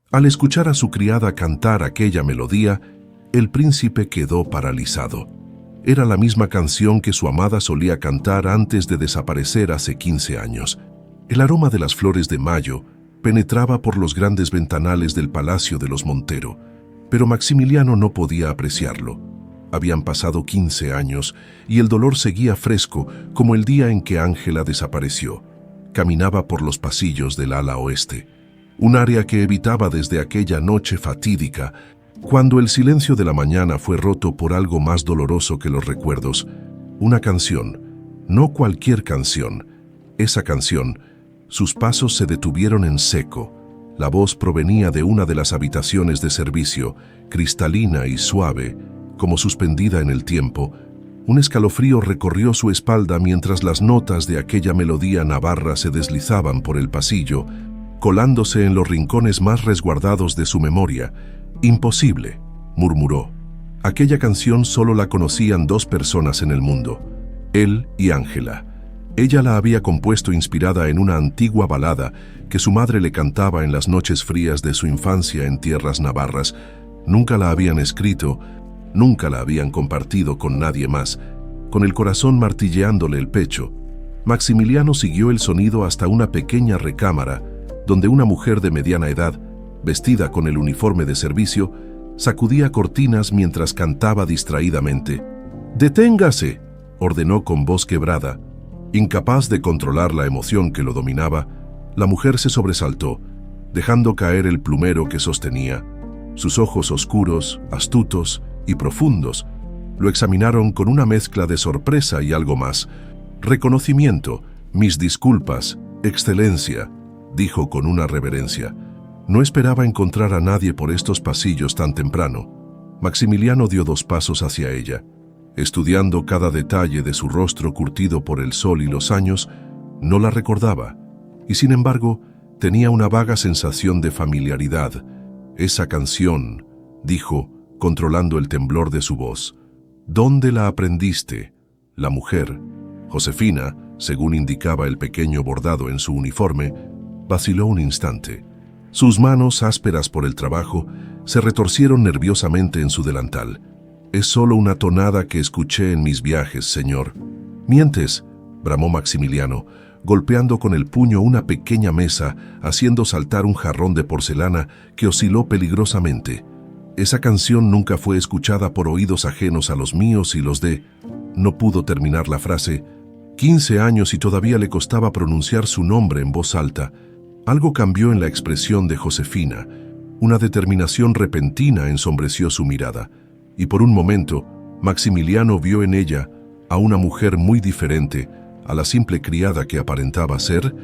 Al escuchar a su criada cantar aquella melodía, el príncipe quedó paralizado. Era la misma canción que su amada solía cantar antes de desaparecer hace 15 años. El aroma de las flores de mayo penetraba por los grandes ventanales del palacio de los Montero, pero Maximiliano no podía apreciarlo. Habían pasado 15 años y el dolor seguía fresco como el día en que Ángela desapareció. Caminaba por los pasillos del ala oeste, un área que evitaba desde aquella noche fatídica, cuando el silencio de la mañana fue roto por algo más doloroso que los recuerdos. Una canción, no cualquier canción. Esa canción, sus pasos se detuvieron en seco. La voz provenía de una de las habitaciones de servicio, cristalina y suave, como suspendida en el tiempo. Un escalofrío recorrió su espalda mientras las notas de aquella melodía navarra se deslizaban por el pasillo, colándose en los rincones más resguardados de su memoria. «Imposible», murmuró. Aquella canción solo la conocían 2 personas en el mundo, él y Ángela. Ella la había compuesto inspirada en una antigua balada que su madre le cantaba en las noches frías de su infancia en tierras navarras. Nunca la habían escrito, nunca la habían compartido con nadie más. Con el corazón martilleándole el pecho, Maximiliano siguió el sonido hasta una pequeña recámara, donde una mujer de mediana edad, vestida con el uniforme de servicio, sacudía cortinas mientras cantaba distraídamente. «¡Deténgase!», ordenó con voz quebrada. Incapaz de controlar la emoción que lo dominaba, la mujer se sobresaltó, dejando caer el plumero que sostenía. Sus ojos oscuros, astutos y profundos lo examinaron con una mezcla de sorpresa y algo más. «Reconocimiento, mis disculpas, Excelencia», dijo con una reverencia. No esperaba encontrar a nadie por estos pasillos tan temprano. Maximiliano dio 2 pasos hacia ella. Estudiando cada detalle de su rostro curtido por el sol y los años, no la recordaba, y sin embargo, tenía una vaga sensación de familiaridad. «Esa canción», dijo, controlando el temblor de su voz. «¿Dónde la aprendiste?» La mujer, Josefina, según indicaba el pequeño bordado en su uniforme, vaciló un instante. Sus manos, ásperas por el trabajo, se retorcieron nerviosamente en su delantal. «Es solo una tonada que escuché en mis viajes, señor». «Mientes», bramó Maximiliano, golpeando con el puño una pequeña mesa, haciendo saltar un jarrón de porcelana que osciló peligrosamente. «Esa canción nunca fue escuchada por oídos ajenos a los míos y los de...». No pudo terminar la frase. 15 años y todavía le costaba pronunciar su nombre en voz alta. Algo cambió en la expresión de Josefina. Una determinación repentina ensombreció su mirada, y por un momento, Maximiliano vio en ella a una mujer muy diferente a la simple criada que aparentaba ser.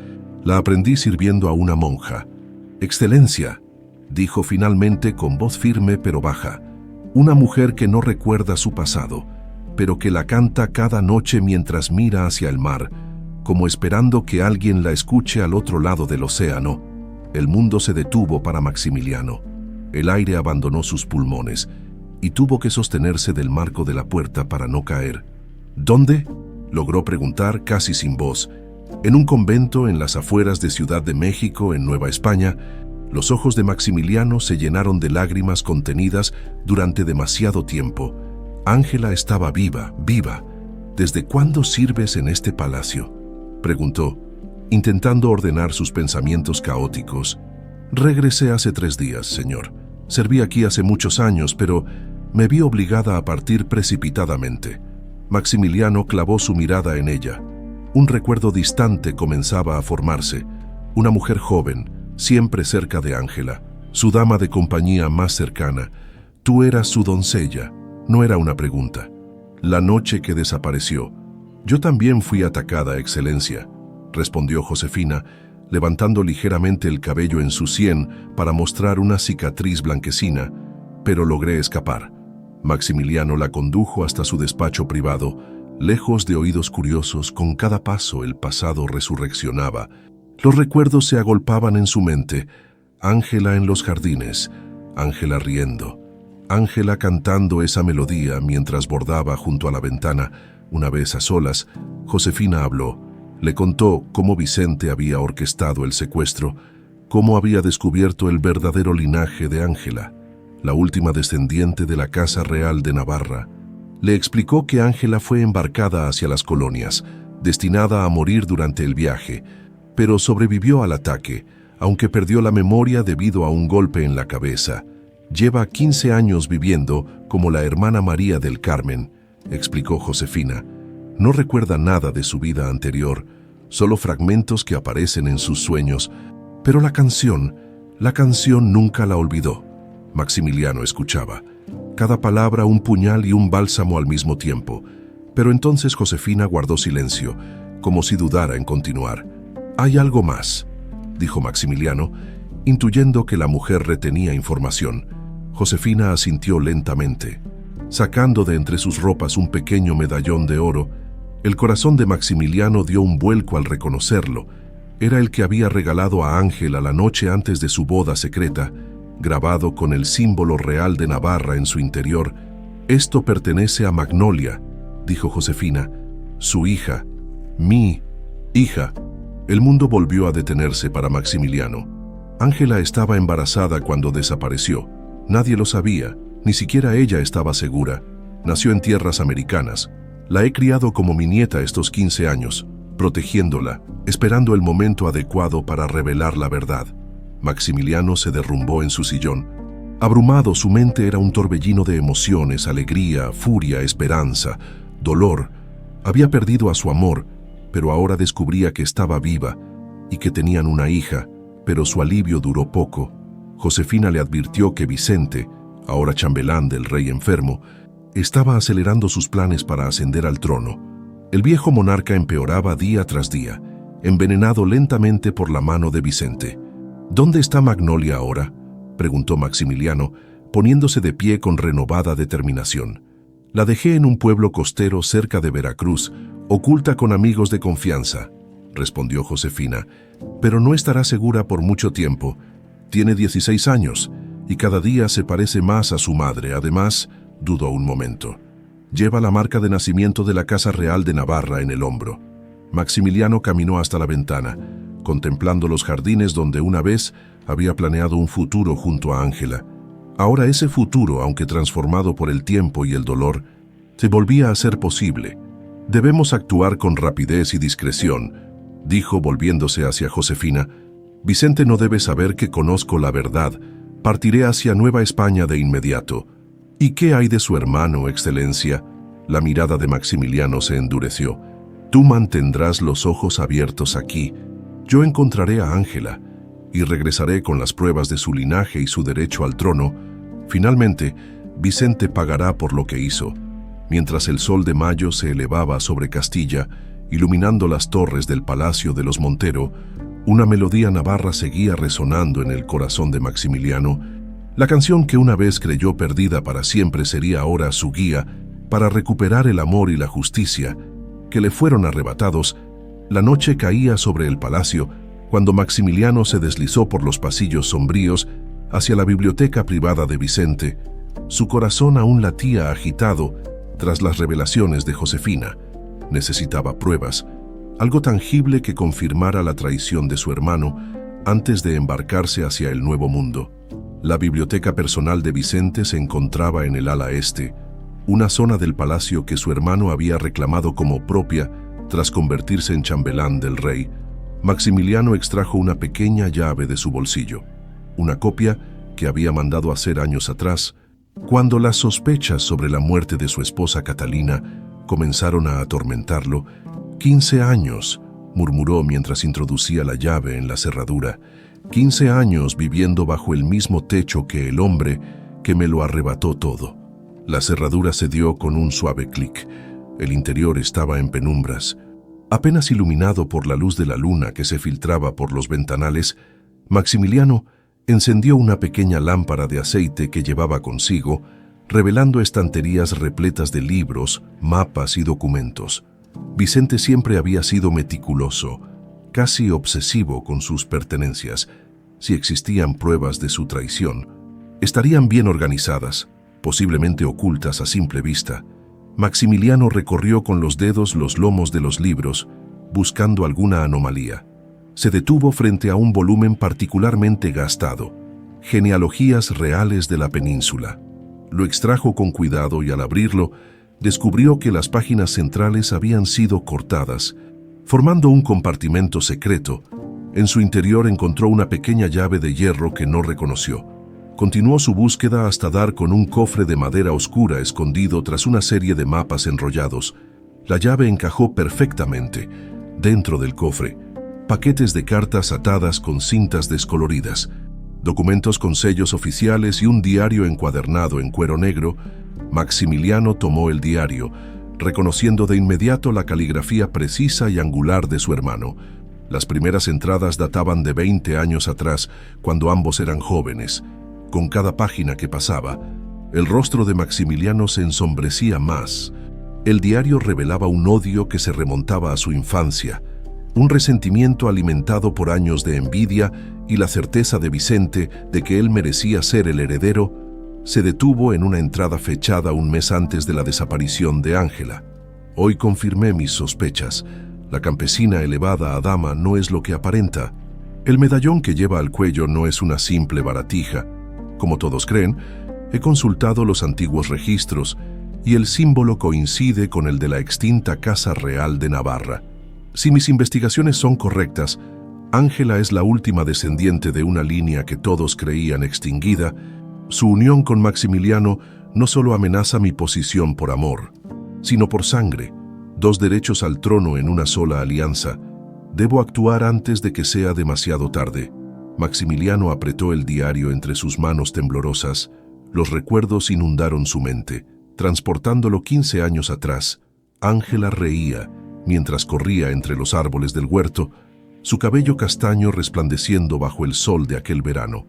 «La aprendí sirviendo a una monja». «Excelencia», dijo finalmente con voz firme pero baja. «Una mujer que no recuerda su pasado, pero que la canta cada noche mientras mira hacia el mar, como esperando que alguien la escuche al otro lado del océano». El mundo se detuvo para Maximiliano. El aire abandonó sus pulmones y tuvo que sostenerse del marco de la puerta para no caer. «¿Dónde?», logró preguntar casi sin voz. «En un convento en las afueras de Ciudad de México, en Nueva España». Los ojos de Maximiliano se llenaron de lágrimas contenidas durante demasiado tiempo. Ángela estaba viva, viva. «¿Desde cuándo sirves en este palacio?», preguntó, intentando ordenar sus pensamientos caóticos. «Regresé hace 3 días, señor. Serví aquí hace muchos años, pero me vi obligada a partir precipitadamente». Maximiliano clavó su mirada en ella. Un recuerdo distante comenzaba a formarse. Una mujer joven, siempre cerca de Ángela, su dama de compañía más cercana. «Tú eras su doncella», no era una pregunta. «La noche que desapareció». «Yo también fui atacada, Excelencia», respondió Josefina, levantando ligeramente el cabello en su sien para mostrar una cicatriz blanquecina, «pero logré escapar». Maximiliano la condujo hasta su despacho privado. Lejos de oídos curiosos, con cada paso el pasado resurreccionaba. Los recuerdos se agolpaban en su mente. Ángela en los jardines, Ángela riendo, Ángela cantando esa melodía mientras bordaba junto a la ventana. Una vez a solas, Josefina habló. Le contó cómo Vicente había orquestado el secuestro, cómo había descubierto el verdadero linaje de Ángela, la última descendiente de la Casa Real de Navarra. Le explicó que Ángela fue embarcada hacia las colonias, destinada a morir durante el viaje, pero sobrevivió al ataque, aunque perdió la memoria debido a un golpe en la cabeza. Lleva 15 años viviendo como la hermana María del Carmen, explicó Josefina. No recuerda nada de su vida anterior, solo fragmentos que aparecen en sus sueños, pero la canción nunca la olvidó. Maximiliano escuchaba, cada palabra un puñal y un bálsamo al mismo tiempo, pero entonces Josefina guardó silencio, como si dudara en continuar. «Hay algo más», dijo Maximiliano, intuyendo que la mujer retenía información. Josefina asintió lentamente. Sacando de entre sus ropas un pequeño medallón de oro, el corazón de Maximiliano dio un vuelco al reconocerlo. Era el que había regalado a Ángela la noche antes de su boda secreta, grabado con el símbolo real de Navarra en su interior. «Esto pertenece a Magnolia», dijo Josefina, «su hija, mi hija». El mundo volvió a detenerse para Maximiliano. Ángela estaba embarazada cuando desapareció. Nadie lo sabía, ni siquiera ella estaba segura. Nació en tierras americanas. La he criado como mi nieta estos 15 años, protegiéndola, esperando el momento adecuado para revelar la verdad. Maximiliano se derrumbó en su sillón. Abrumado, su mente era un torbellino de emociones, alegría, furia, esperanza, dolor. Había perdido a su amor, pero ahora descubría que estaba viva y que tenían una hija, pero su alivio duró poco. Josefina le advirtió que Vicente, ahora chambelán del rey enfermo, estaba acelerando sus planes para ascender al trono. El viejo monarca empeoraba día tras día, envenenado lentamente por la mano de Vicente. «¿Dónde está Magnolia ahora?», preguntó Maximiliano, poniéndose de pie con renovada determinación. «La dejé en un pueblo costero cerca de Veracruz, oculta con amigos de confianza», respondió Josefina, «pero no estará segura por mucho tiempo. Tiene 16 años y cada día se parece más a su madre. Además», dudó un momento, «lleva la marca de nacimiento de la Casa Real de Navarra en el hombro». Maximiliano caminó hasta la ventana, contemplando los jardines donde una vez había planeado un futuro junto a Ángela. Ahora ese futuro, aunque transformado por el tiempo y el dolor, se volvía a ser posible. «Debemos actuar con rapidez y discreción», dijo volviéndose hacia Josefina. «Vicente no debe saber que conozco la verdad. Partiré hacia Nueva España de inmediato». «¿Y qué hay de su hermano, Excelencia?». La mirada de Maximiliano se endureció. «Tú mantendrás los ojos abiertos aquí. Yo encontraré a Ángela y regresaré con las pruebas de su linaje y su derecho al trono. Finalmente, Vicente pagará por lo que hizo». Mientras el sol de mayo se elevaba sobre Castilla, iluminando las torres del Palacio de los Montero, una melodía navarra seguía resonando en el corazón de Maximiliano. La canción que una vez creyó perdida para siempre sería ahora su guía para recuperar el amor y la justicia que le fueron arrebatados. La noche caía sobre el palacio cuando Maximiliano se deslizó por los pasillos sombríos hacia la biblioteca privada de Vicente. Su corazón aún latía agitado tras las revelaciones de Josefina. Necesitaba pruebas, algo tangible que confirmara la traición de su hermano antes de embarcarse hacia el nuevo mundo. La biblioteca personal de Vicente se encontraba en el ala este, una zona del palacio que su hermano había reclamado como propia tras convertirse en chambelán del rey. Maximiliano extrajo una pequeña llave de su bolsillo, una copia que había mandado hacer años atrás, cuando las sospechas sobre la muerte de su esposa Catalina comenzaron a atormentarlo. 15 años, murmuró mientras introducía la llave en la cerradura. 15 años viviendo bajo el mismo techo que el hombre que me lo arrebató todo. La cerradura cedió con un suave clic. El interior estaba en penumbras. Apenas iluminado por la luz de la luna que se filtraba por los ventanales, Maximiliano encendió una pequeña lámpara de aceite que llevaba consigo, revelando estanterías repletas de libros, mapas y documentos. Vicente siempre había sido meticuloso, casi obsesivo con sus pertenencias. Si existían pruebas de su traición, estarían bien organizadas, posiblemente ocultas a simple vista. Maximiliano recorrió con los dedos los lomos de los libros, buscando alguna anomalía. Se detuvo frente a un volumen particularmente gastado, Genealogías reales de la península. Lo extrajo con cuidado y al abrirlo, descubrió que las páginas centrales habían sido cortadas, formando un compartimento secreto. En su interior encontró una pequeña llave de hierro que no reconoció. Continuó su búsqueda hasta dar con un cofre de madera oscura escondido tras una serie de mapas enrollados. La llave encajó perfectamente. Dentro del cofre, paquetes de cartas atadas con cintas descoloridas, documentos con sellos oficiales y un diario encuadernado en cuero negro. Maximiliano tomó el diario, reconociendo de inmediato la caligrafía precisa y angular de su hermano. Las primeras entradas databan de 20 años atrás, cuando ambos eran jóvenes. Con cada página que pasaba, el rostro de Maximiliano se ensombrecía más. El diario revelaba un odio que se remontaba a su infancia, un resentimiento alimentado por años de envidia y la certeza de Vicente de que él merecía ser el heredero. Se detuvo en una entrada fechada un mes antes de la desaparición de Ángela. Hoy confirmé mis sospechas. La campesina elevada a dama no es lo que aparenta. El medallón que lleva al cuello no es una simple baratija. Como todos creen, he consultado los antiguos registros y el símbolo coincide con el de la extinta Casa Real de Navarra. Si mis investigaciones son correctas, Ángela es la última descendiente de una línea que todos creían extinguida. Su unión con Maximiliano no solo amenaza mi posición por amor, sino por sangre, 2 derechos al trono en una sola alianza. Debo actuar antes de que sea demasiado tarde. Maximiliano apretó el diario entre sus manos temblorosas. Los recuerdos inundaron su mente, transportándolo 15 años atrás. Ángela reía mientras corría entre los árboles del huerto, su cabello castaño resplandeciendo bajo el sol de aquel verano.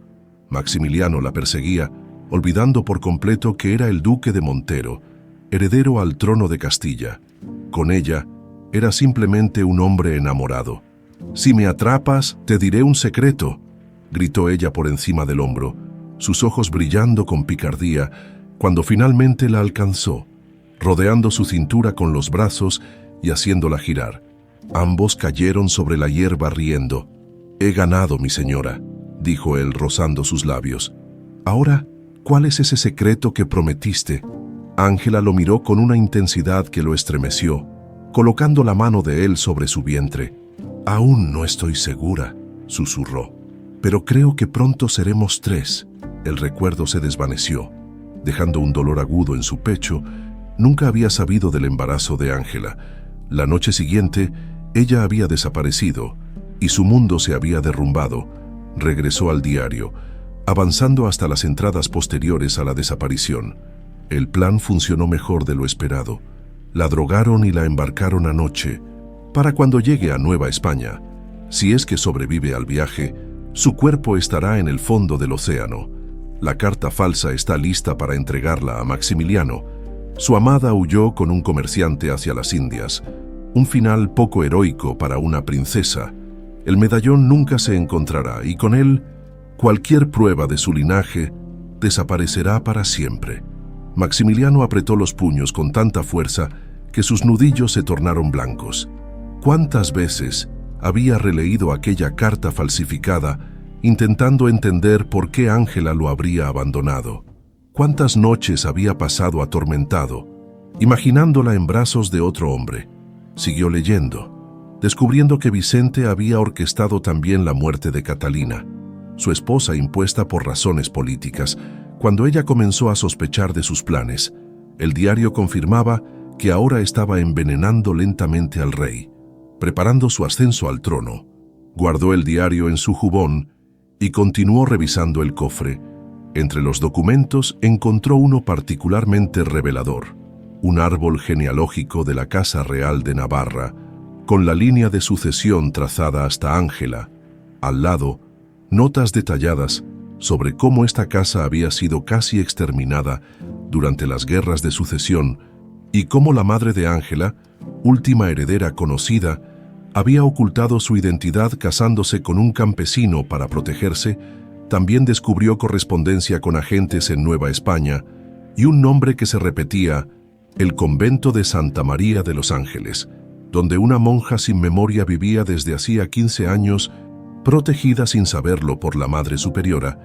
Maximiliano la perseguía, olvidando por completo que era el duque de Montero, heredero al trono de Castilla. Con ella, era simplemente un hombre enamorado. «Si me atrapas, te diré un secreto», gritó ella por encima del hombro, sus ojos brillando con picardía, cuando finalmente la alcanzó, rodeando su cintura con los brazos y haciéndola girar. Ambos cayeron sobre la hierba riendo. «He ganado, mi señora», dijo él rozando sus labios. «Ahora, ¿cuál es ese secreto que prometiste?». Ángela lo miró con una intensidad que lo estremeció, colocando la mano de él sobre su vientre. «Aún no estoy segura», susurró. «Pero creo que pronto seremos 3». El recuerdo se desvaneció, dejando un dolor agudo en su pecho. Nunca había sabido del embarazo de Ángela. La noche siguiente, ella había desaparecido y su mundo se había derrumbado. Regresó al diario, avanzando hasta las entradas posteriores a la desaparición. El plan funcionó mejor de lo esperado. La drogaron y la embarcaron anoche. Para cuando llegue a Nueva España, si es que sobrevive al viaje, su cuerpo estará en el fondo del océano. La carta falsa está lista para entregarla a Maximiliano. Su amada huyó con un comerciante hacia las Indias. Un final poco heroico para una princesa. El medallón nunca se encontrará y con él, cualquier prueba de su linaje desaparecerá para siempre. Maximiliano apretó los puños con tanta fuerza que sus nudillos se tornaron blancos. ¿Cuántas veces había releído aquella carta falsificada, intentando entender por qué Ángela lo habría abandonado? ¿Cuántas noches había pasado atormentado, imaginándola en brazos de otro hombre? Siguió leyendo, descubriendo que Vicente había orquestado también la muerte de Catalina, su esposa impuesta por razones políticas. Cuando ella comenzó a sospechar de sus planes, el diario confirmaba que ahora estaba envenenando lentamente al rey, preparando su ascenso al trono. Guardó el diario en su jubón y continuó revisando el cofre. Entre los documentos encontró uno particularmente revelador, un árbol genealógico de la Casa Real de Navarra, con la línea de sucesión trazada hasta Ángela. Al lado, notas detalladas sobre cómo esta casa había sido casi exterminada durante las guerras de sucesión y cómo la madre de Ángela, última heredera conocida, había ocultado su identidad casándose con un campesino para protegerse. También descubrió correspondencia con agentes en Nueva España y un nombre que se repetía: el convento de Santa María de los Ángeles. donde una monja sin memoria vivía desde hacía 15 años, protegida sin saberlo por la Madre Superiora,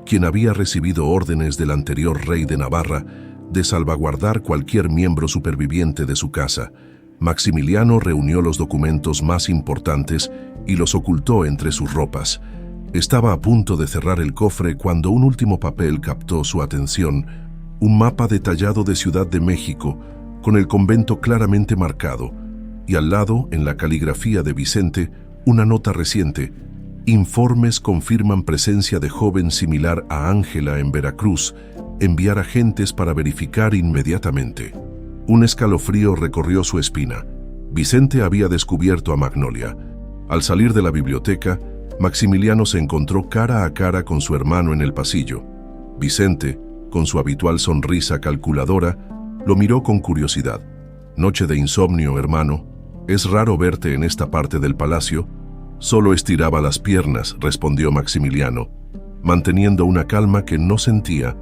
quien había recibido órdenes del anterior rey de Navarra de salvaguardar cualquier miembro superviviente de su casa. Maximiliano reunió los documentos más importantes y los ocultó entre sus ropas. Estaba a punto de cerrar el cofre cuando un último papel captó su atención, un mapa detallado de Ciudad de México, con el convento claramente marcado, y al lado, en la caligrafía de Vicente, una nota reciente: informes confirman presencia de joven similar a Ángela en Veracruz, enviar agentes para verificar inmediatamente. Un escalofrío recorrió su espina. Vicente había descubierto a Magnolia. Al salir de la biblioteca, Maximiliano se encontró cara a cara con su hermano en el pasillo. Vicente, con su habitual sonrisa calculadora, lo miró con curiosidad. «Noche de insomnio, hermano. Es raro verte en esta parte del palacio». «Solo estiraba las piernas», respondió Maximiliano, manteniendo una calma que no sentía.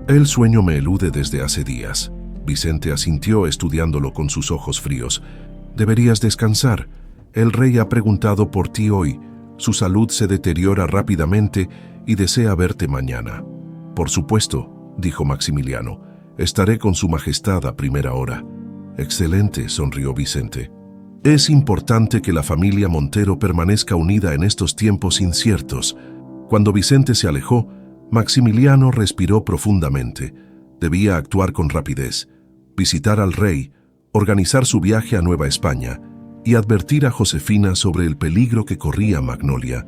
«El sueño me elude desde hace días». Vicente asintió, estudiándolo con sus ojos fríos. «Deberías descansar. El rey ha preguntado por ti hoy. Su salud se deteriora rápidamente y desea verte mañana». «Por supuesto», dijo Maximiliano. «Estaré con su majestad a primera hora». «Excelente», sonrió Vicente. «Es importante que la familia Montero permanezca unida en estos tiempos inciertos». Cuando Vicente se alejó, Maximiliano respiró profundamente. Debía actuar con rapidez, visitar al rey, organizar su viaje a Nueva España y advertir a Josefina sobre el peligro que corría Magnolia.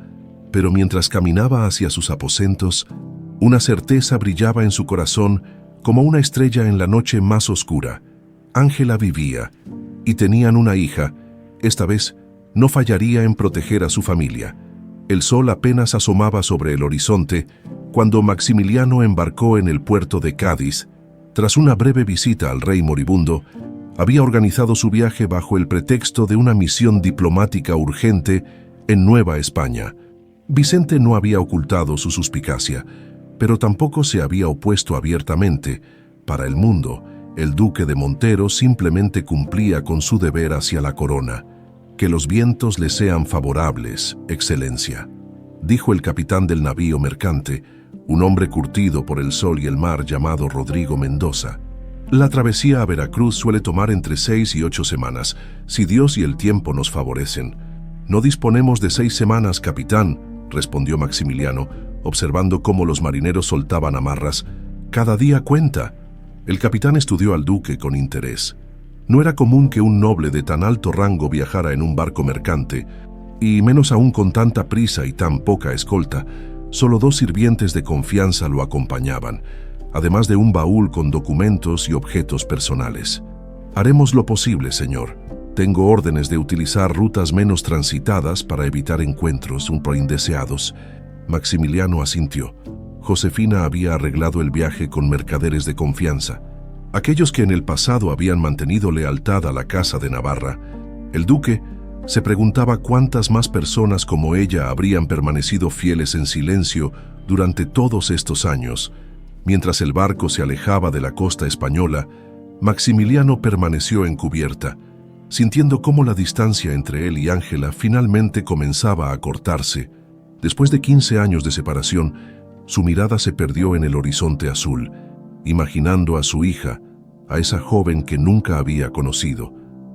Pero mientras caminaba hacia sus aposentos, una certeza brillaba en su corazón como una estrella en la noche más oscura. Ángela vivía y tenían una hija. Esta vez no fallaría en proteger a su familia. El sol apenas asomaba sobre el horizonte cuando Maximiliano embarcó en el puerto de Cádiz. Tras una breve visita al rey moribundo, había organizado su viaje bajo el pretexto de una misión diplomática urgente en Nueva España. Vicente no había ocultado su suspicacia, pero tampoco se había opuesto abiertamente. Para el mundo, el duque de Montero simplemente cumplía con su deber hacia la corona. «Que los vientos le sean favorables, excelencia», dijo el capitán del navío mercante, un hombre curtido por el sol y el mar llamado Rodrigo Mendoza. «La travesía a Veracruz suele tomar entre 6 y 8 semanas, si Dios y el tiempo nos favorecen». «No disponemos de 6 semanas, capitán», respondió Maximiliano, observando cómo los marineros soltaban amarras. «Cada día cuenta». El capitán estudió al duque con interés. No era común que un noble de tan alto rango viajara en un barco mercante, y menos aún con tanta prisa y tan poca escolta. Solo 2 sirvientes de confianza lo acompañaban, además de un baúl con documentos y objetos personales. «Haremos lo posible, señor. Tengo órdenes de utilizar rutas menos transitadas para evitar encuentros indeseados». Maximiliano asintió. Josefina había arreglado el viaje con mercaderes de confianza, aquellos que en el pasado habían mantenido lealtad a la Casa de Navarra. El duque se preguntaba cuántas más personas como ella habrían permanecido fieles en silencio durante todos estos años. Mientras el barco se alejaba de la costa española, Maximiliano permaneció en cubierta, sintiendo cómo la distancia entre él y Ángela finalmente comenzaba a cortarse. Después de 15 años de separación, su mirada se perdió en el horizonte azul, imaginando a su hija, a esa joven que nunca había conocido.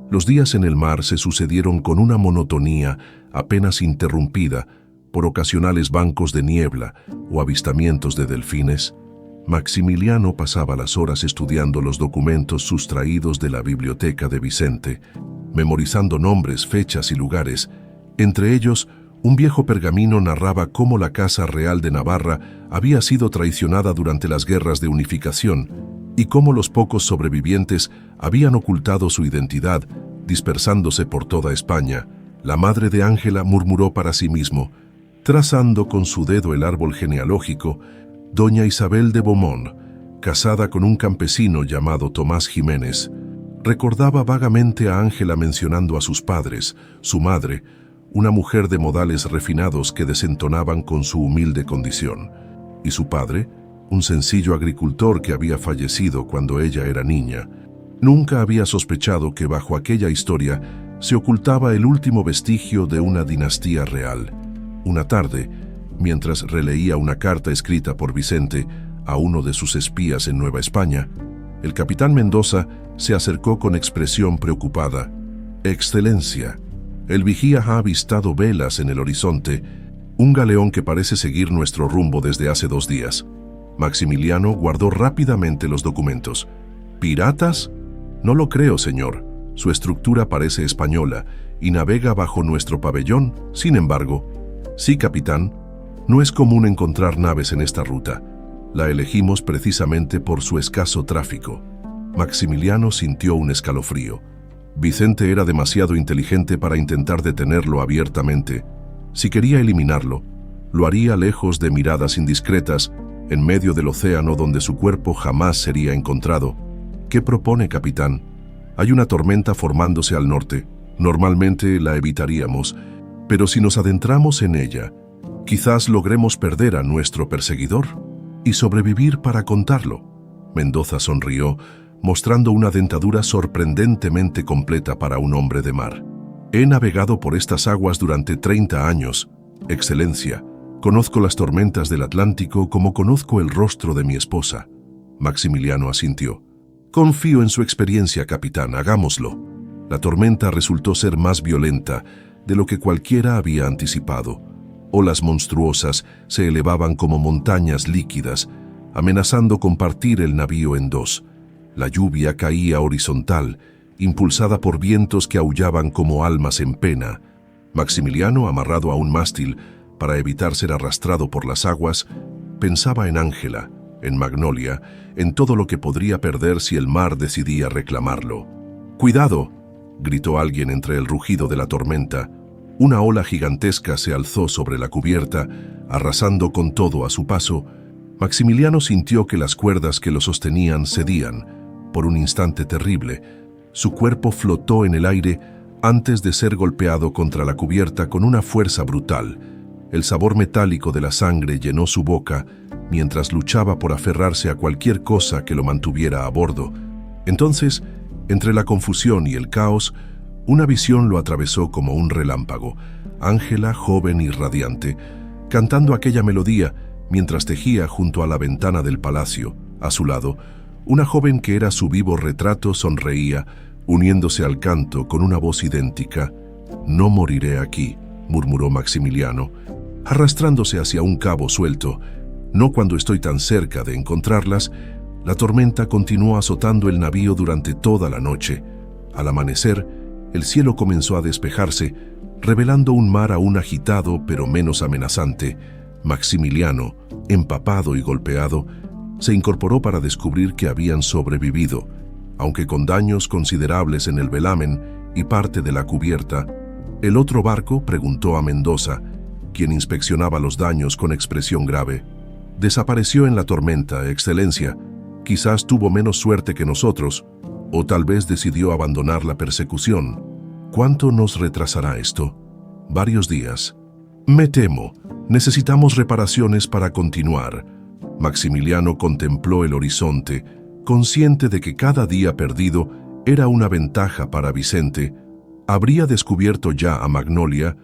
Los días en el mar se sucedieron con una monotonía apenas interrumpida por ocasionales bancos de niebla o avistamientos de delfines. Maximiliano pasaba las horas estudiando los documentos sustraídos de la biblioteca de Vicente, memorizando nombres, fechas y lugares. Entre ellos, un viejo pergamino narraba cómo la Casa Real de Navarra había sido traicionada durante las guerras de unificación y cómo los pocos sobrevivientes habían ocultado su identidad, dispersándose por toda España. La madre de Ángela murmuró para sí mismo, trazando con su dedo el árbol genealógico: «Doña Isabel de Beaumont, casada con un campesino llamado Tomás Jiménez». Recordaba vagamente a Ángela mencionando a sus padres, su madre, una mujer de modales refinados que desentonaban con su humilde condición, y su padre, un sencillo agricultor que había fallecido cuando ella era niña. Nunca había sospechado que bajo aquella historia se ocultaba el último vestigio de una dinastía real. Una tarde, mientras releía una carta escrita por Vicente a uno de sus espías en Nueva España, el capitán Mendoza se acercó con expresión preocupada. «Excelencia, el vigía ha avistado velas en el horizonte, un galeón que parece seguir nuestro rumbo desde hace 2 días». Maximiliano guardó rápidamente los documentos. «¿Piratas? No lo creo, señor. Su estructura parece española y navega bajo nuestro pabellón. Sin embargo, sí, capitán, no es común encontrar naves en esta ruta. La elegimos precisamente por su escaso tráfico». Maximiliano sintió un escalofrío. Vicente era demasiado inteligente para intentar detenerlo abiertamente. Si quería eliminarlo, lo haría lejos de miradas indiscretas, en medio del océano donde su cuerpo jamás sería encontrado. «¿Qué propone, capitán?» «Hay una tormenta formándose al norte. Normalmente la evitaríamos, pero si nos adentramos en ella, quizás logremos perder a nuestro perseguidor y sobrevivir para contarlo». Mendoza sonrió, mostrando una dentadura sorprendentemente completa para un hombre de mar. «He navegado por estas aguas durante 30 años, Excelencia. Conozco las tormentas del Atlántico como conozco el rostro de mi esposa». Maximiliano asintió. «Confío en su experiencia, capitán, hagámoslo». La tormenta resultó ser más violenta de lo que cualquiera había anticipado. Olas monstruosas se elevaban como montañas líquidas, amenazando con partir el navío en 2. La lluvia caía horizontal, impulsada por vientos que aullaban como almas en pena. Maximiliano, amarrado a un mástil para evitar ser arrastrado por las aguas, pensaba en Ángela, en Magnolia, en todo lo que podría perder si el mar decidía reclamarlo. «¡Cuidado!», gritó alguien entre el rugido de la tormenta. Una ola gigantesca se alzó sobre la cubierta, arrasando con todo a su paso. Maximiliano sintió que las cuerdas que lo sostenían cedían. Por un instante terrible, su cuerpo flotó en el aire antes de ser golpeado contra la cubierta con una fuerza brutal. El sabor metálico de la sangre llenó su boca mientras luchaba por aferrarse a cualquier cosa que lo mantuviera a bordo. Entonces, entre la confusión y el caos, una visión lo atravesó como un relámpago. Ángela, joven y radiante, cantando aquella melodía mientras tejía junto a la ventana del palacio. A su lado, una joven que era su vivo retrato sonreía, uniéndose al canto con una voz idéntica. «No moriré aquí», murmuró Maximiliano, arrastrándose hacia un cabo suelto. «No cuando estoy tan cerca de encontrarlas». La tormenta continuó azotando el navío durante toda la noche. Al amanecer, el cielo comenzó a despejarse, revelando un mar aún agitado pero menos amenazante. Maximiliano, empapado y golpeado, se incorporó para descubrir que habían sobrevivido, aunque con daños considerables en el velamen y parte de la cubierta. «¿El otro barco?», preguntó a Mendoza, quien inspeccionaba los daños con expresión grave. «Desapareció en la tormenta, Excelencia. Quizás tuvo menos suerte que nosotros, o tal vez decidió abandonar la persecución». «¿Cuánto nos retrasará esto?» «Varios días». «Me temo. Necesitamos reparaciones para continuar». Maximiliano contempló el horizonte, consciente de que cada día perdido era una ventaja para Vicente. ¿Habría descubierto ya a Magnolia?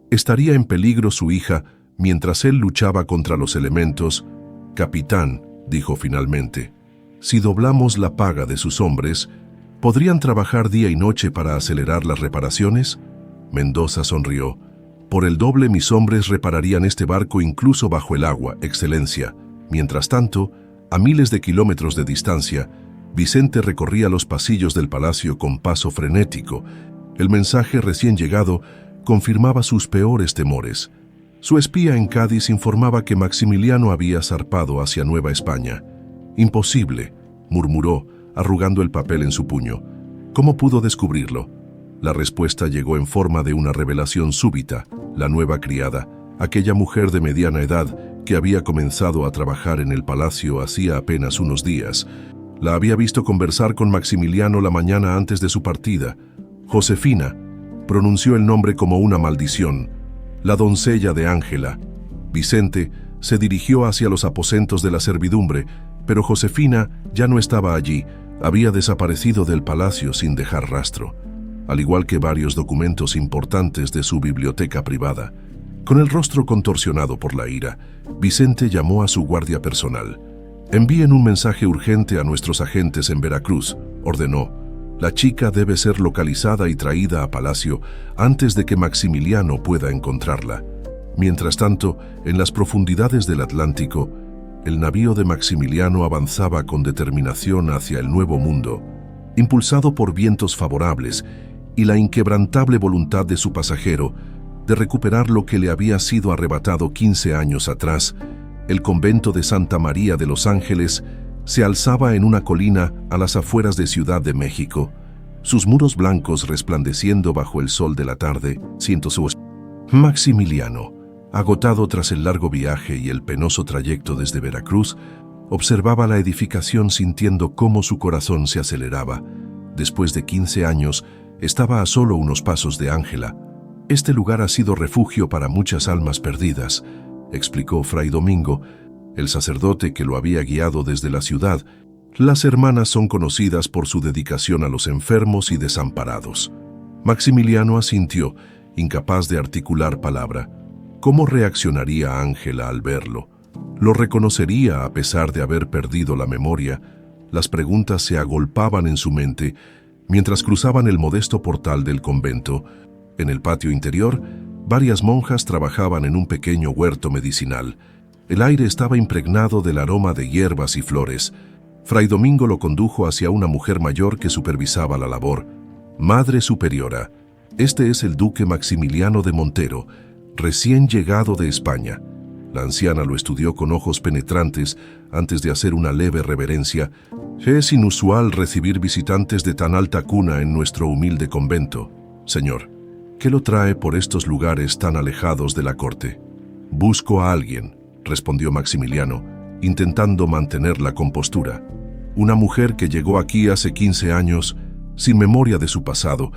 ¿Estaría en peligro su hija mientras él luchaba contra los elementos? «Capitán», dijo finalmente, «si doblamos la paga de sus hombres, ¿podrían trabajar día y noche para acelerar las reparaciones?» Mendoza sonrió. «Por el doble mis hombres repararían este barco incluso bajo el agua, Excelencia». Mientras tanto, a miles de kilómetros de distancia, Vicente recorría los pasillos del palacio con paso frenético. El mensaje recién llegado confirmaba sus peores temores. Su espía en Cádiz informaba que Maximiliano había zarpado hacia Nueva España. «Imposible», murmuró, arrugando el papel en su puño. «¿Cómo pudo descubrirlo?» La respuesta llegó en forma de una revelación súbita. La nueva criada, aquella mujer de mediana edad que había comenzado a trabajar en el palacio hacía apenas unos días, la había visto conversar con Maximiliano la mañana antes de su partida. «Josefina», pronunció el nombre como una maldición. «La doncella de Ángela». Vicente se dirigió hacia los aposentos de la servidumbre, pero Josefina ya no estaba allí, había desaparecido del palacio sin dejar rastro. al igual que varios documentos importantes de su biblioteca privada. Con el rostro contorsionado por la ira, Vicente llamó a su guardia personal. «Envíen un mensaje urgente a nuestros agentes en Veracruz», ordenó. «La chica debe ser localizada y traída a Palacio antes de que Maximiliano pueda encontrarla». Mientras tanto, en las profundidades del Atlántico, el navío de Maximiliano avanzaba con determinación hacia el Nuevo Mundo, impulsado por vientos favorables y la inquebrantable voluntad de su pasajero de recuperar lo que le había sido arrebatado 15 años atrás. El convento de Santa María de los Ángeles se alzaba en una colina a las afueras de Ciudad de México, sus muros blancos resplandeciendo bajo el sol de la tarde. Maximiliano, agotado tras el largo viaje y el penoso trayecto desde Veracruz, observaba la edificación sintiendo cómo su corazón se aceleraba. Después de 15 años, estaba a solo unos pasos de Ángela. «Este lugar ha sido refugio para muchas almas perdidas», explicó Fray Domingo, el sacerdote que lo había guiado desde la ciudad. «Las hermanas son conocidas por su dedicación a los enfermos y desamparados». Maximiliano asintió, incapaz de articular palabra. ¿Cómo reaccionaría Ángela al verlo? ¿Lo reconocería a pesar de haber perdido la memoria? Las preguntas se agolpaban en su mente mientras cruzaban el modesto portal del convento. En el patio interior, varias monjas trabajaban en un pequeño huerto medicinal. El aire estaba impregnado del aroma de hierbas y flores. Fray Domingo lo condujo hacia una mujer mayor que supervisaba la labor. «Madre Superiora, este es el duque Maximiliano de Montero, recién llegado de España». La anciana lo estudió con ojos penetrantes antes de hacer una leve reverencia. «Es inusual recibir visitantes de tan alta cuna en nuestro humilde convento, señor. ¿Qué lo trae por estos lugares tan alejados de la corte?» «Busco a alguien», respondió Maximiliano, intentando mantener la compostura. «Una mujer que llegó aquí hace 15 años, sin memoria de su pasado.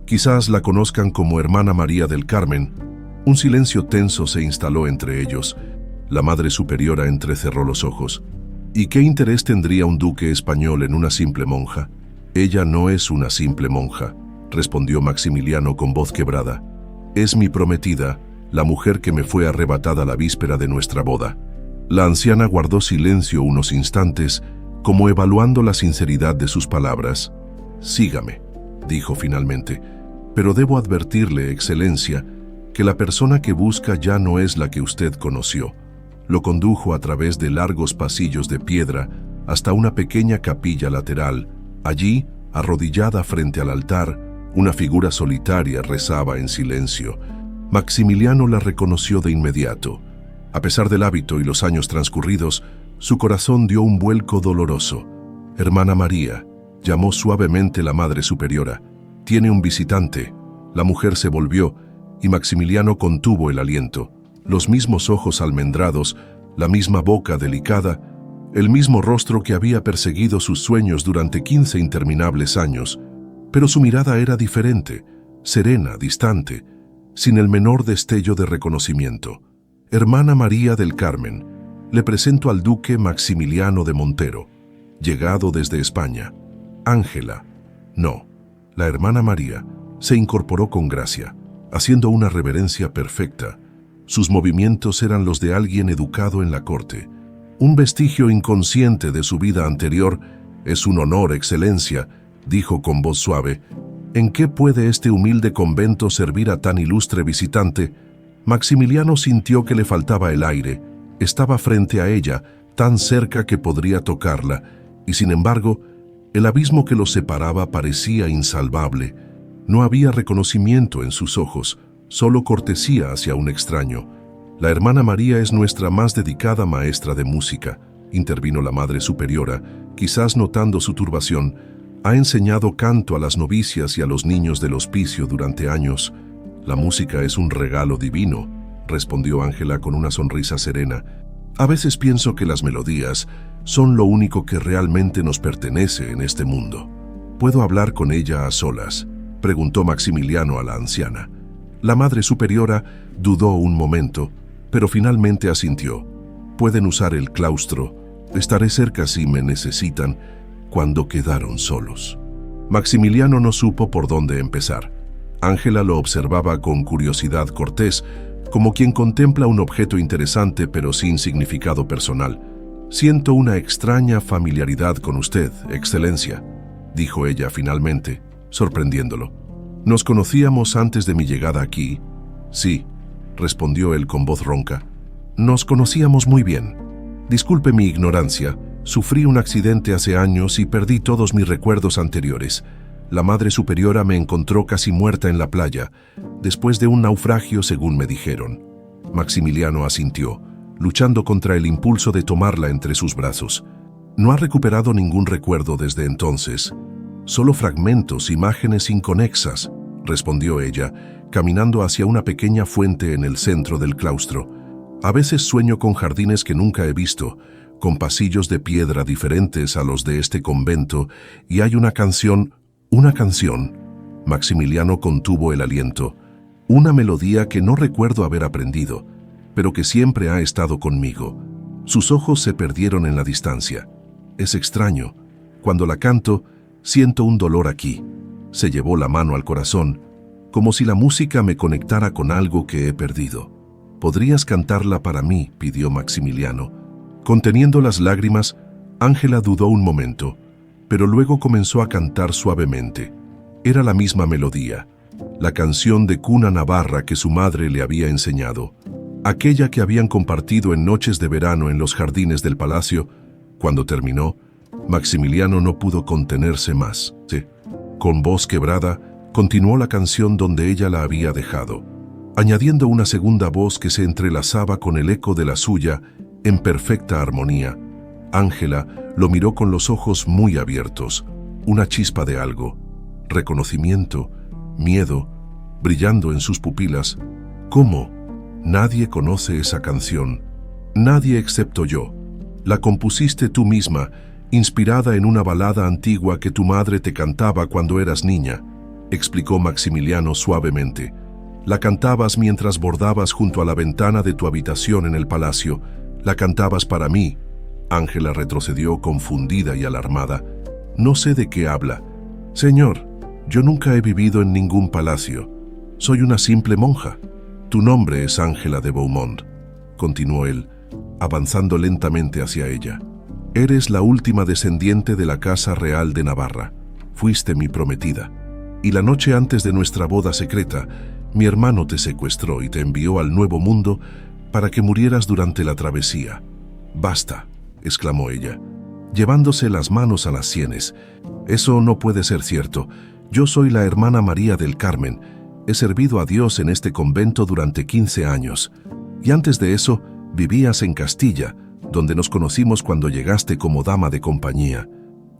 Quizás la conozcan como Hermana María del Carmen». Un silencio tenso se instaló entre ellos. La Madre Superiora entrecerró los ojos. «¿Y qué interés tendría un duque español en una simple monja?» «Ella no es una simple monja», respondió Maximiliano con voz quebrada. «Es mi prometida, la mujer que me fue arrebatada la víspera de nuestra boda». La anciana guardó silencio unos instantes, como evaluando la sinceridad de sus palabras. «Sígame», dijo finalmente, «pero debo advertirle, Excelencia, que la persona que busca ya no es la que usted conoció». Lo condujo a través de largos pasillos de piedra hasta una pequeña capilla lateral. Allí, arrodillada frente al altar, una figura solitaria rezaba en silencio. Maximiliano la reconoció de inmediato. A pesar del hábito y los años transcurridos, su corazón dio un vuelco doloroso. «Hermana María», llamó suavemente la Madre Superiora. «Tiene un visitante». La mujer se volvió y Maximiliano contuvo el aliento. Los mismos ojos almendrados, la misma boca delicada, el mismo rostro que había perseguido sus sueños durante 15 interminables años. Pero su mirada era diferente, serena, distante, sin el menor destello de reconocimiento. «Hermana María del Carmen, le presento al duque Maximiliano de Montero, llegado desde España». «Ángela». «No». La hermana María se incorporó con gracia, haciendo una reverencia perfecta. Sus movimientos eran los de alguien educado en la corte. «Un vestigio inconsciente de su vida anterior. Es un honor, Excelencia», dijo con voz suave. «¿En qué puede este humilde convento servir a tan ilustre visitante?» Maximiliano sintió que le faltaba el aire. Estaba frente a ella, tan cerca que podría tocarla, y sin embargo, el abismo que los separaba parecía insalvable. No había reconocimiento en sus ojos, solo cortesía hacia un extraño. «La hermana María es nuestra más dedicada maestra de música», intervino la Madre Superiora, quizás notando su turbación. «Ha enseñado canto a las novicias y a los niños del hospicio durante años». «La música es un regalo divino», respondió Ángela con una sonrisa serena. «A veces pienso que las melodías son lo único que realmente nos pertenece en este mundo». «¿Puedo hablar con ella a solas?», preguntó Maximiliano a la anciana. La Madre Superiora dudó un momento, pero finalmente asintió. «Pueden usar el claustro. Estaré cerca si me necesitan». Cuando quedaron solos, Maximiliano no supo por dónde empezar. Ángela lo observaba con curiosidad cortés, como quien contempla un objeto interesante pero sin significado personal. «Siento una extraña familiaridad con usted, Excelencia», dijo ella finalmente, sorprendiéndolo. «¿Nos conocíamos antes de mi llegada aquí?» «Sí», respondió él con voz ronca. «Nos conocíamos muy bien. Disculpe mi ignorancia, sufrí un accidente hace años y perdí todos mis recuerdos anteriores. La Madre Superiora me encontró casi muerta en la playa, después de un naufragio según me dijeron». Maximiliano asintió, luchando contra el impulso de tomarla entre sus brazos. «No ha recuperado ningún recuerdo desde entonces. Solo fragmentos, imágenes inconexas», respondió ella, caminando hacia una pequeña fuente en el centro del claustro. «A veces sueño con jardines que nunca he visto, con pasillos de piedra diferentes a los de este convento, y hay una canción. Maximiliano contuvo el aliento. «Una melodía que no recuerdo haber aprendido, pero que siempre ha estado conmigo». Sus ojos se perdieron en la distancia. «Es extraño. Cuando la canto, siento un dolor aquí». Se llevó la mano al corazón, como si la música me conectara con algo que he perdido. «¿Podrías cantarla para mí?», pidió Maximiliano. Conteniendo las lágrimas, Ángela dudó un momento, pero luego comenzó a cantar suavemente. Era la misma melodía, la canción de cuna navarra que su madre le había enseñado, aquella que habían compartido en noches de verano en los jardines del palacio. Cuando terminó, Maximiliano no pudo contenerse más. Con voz quebrada, continuó la canción donde ella la había dejado, añadiendo una segunda voz que se entrelazaba con el eco de la suya en perfecta armonía. Ángela lo miró con los ojos muy abiertos, una chispa de algo, reconocimiento, miedo, brillando en sus pupilas. «¿Cómo? Nadie conoce esa canción. Nadie excepto yo. La compusiste tú misma, inspirada en una balada antigua que tu madre te cantaba cuando eras niña», explicó Maximiliano suavemente. «La cantabas mientras bordabas junto a la ventana de tu habitación en el palacio. La cantabas para mí». Ángela retrocedió confundida y alarmada. «No sé de qué habla. Señor, yo nunca he vivido en ningún palacio. Soy una simple monja». «Tu nombre es Ángela de Beaumont», continuó él, avanzando lentamente hacia ella. «Eres la última descendiente de la Casa Real de Navarra. Fuiste mi prometida. Y la noche antes de nuestra boda secreta, mi hermano te secuestró y te envió al Nuevo Mundo para que murieras durante la travesía». «Basta», exclamó ella, llevándose las manos a las sienes. «Eso no puede ser cierto. Yo soy la hermana María del Carmen. He servido a Dios en este convento durante 15 años. Y antes de eso, vivías en Castilla, donde nos conocimos cuando llegaste como dama de compañía»,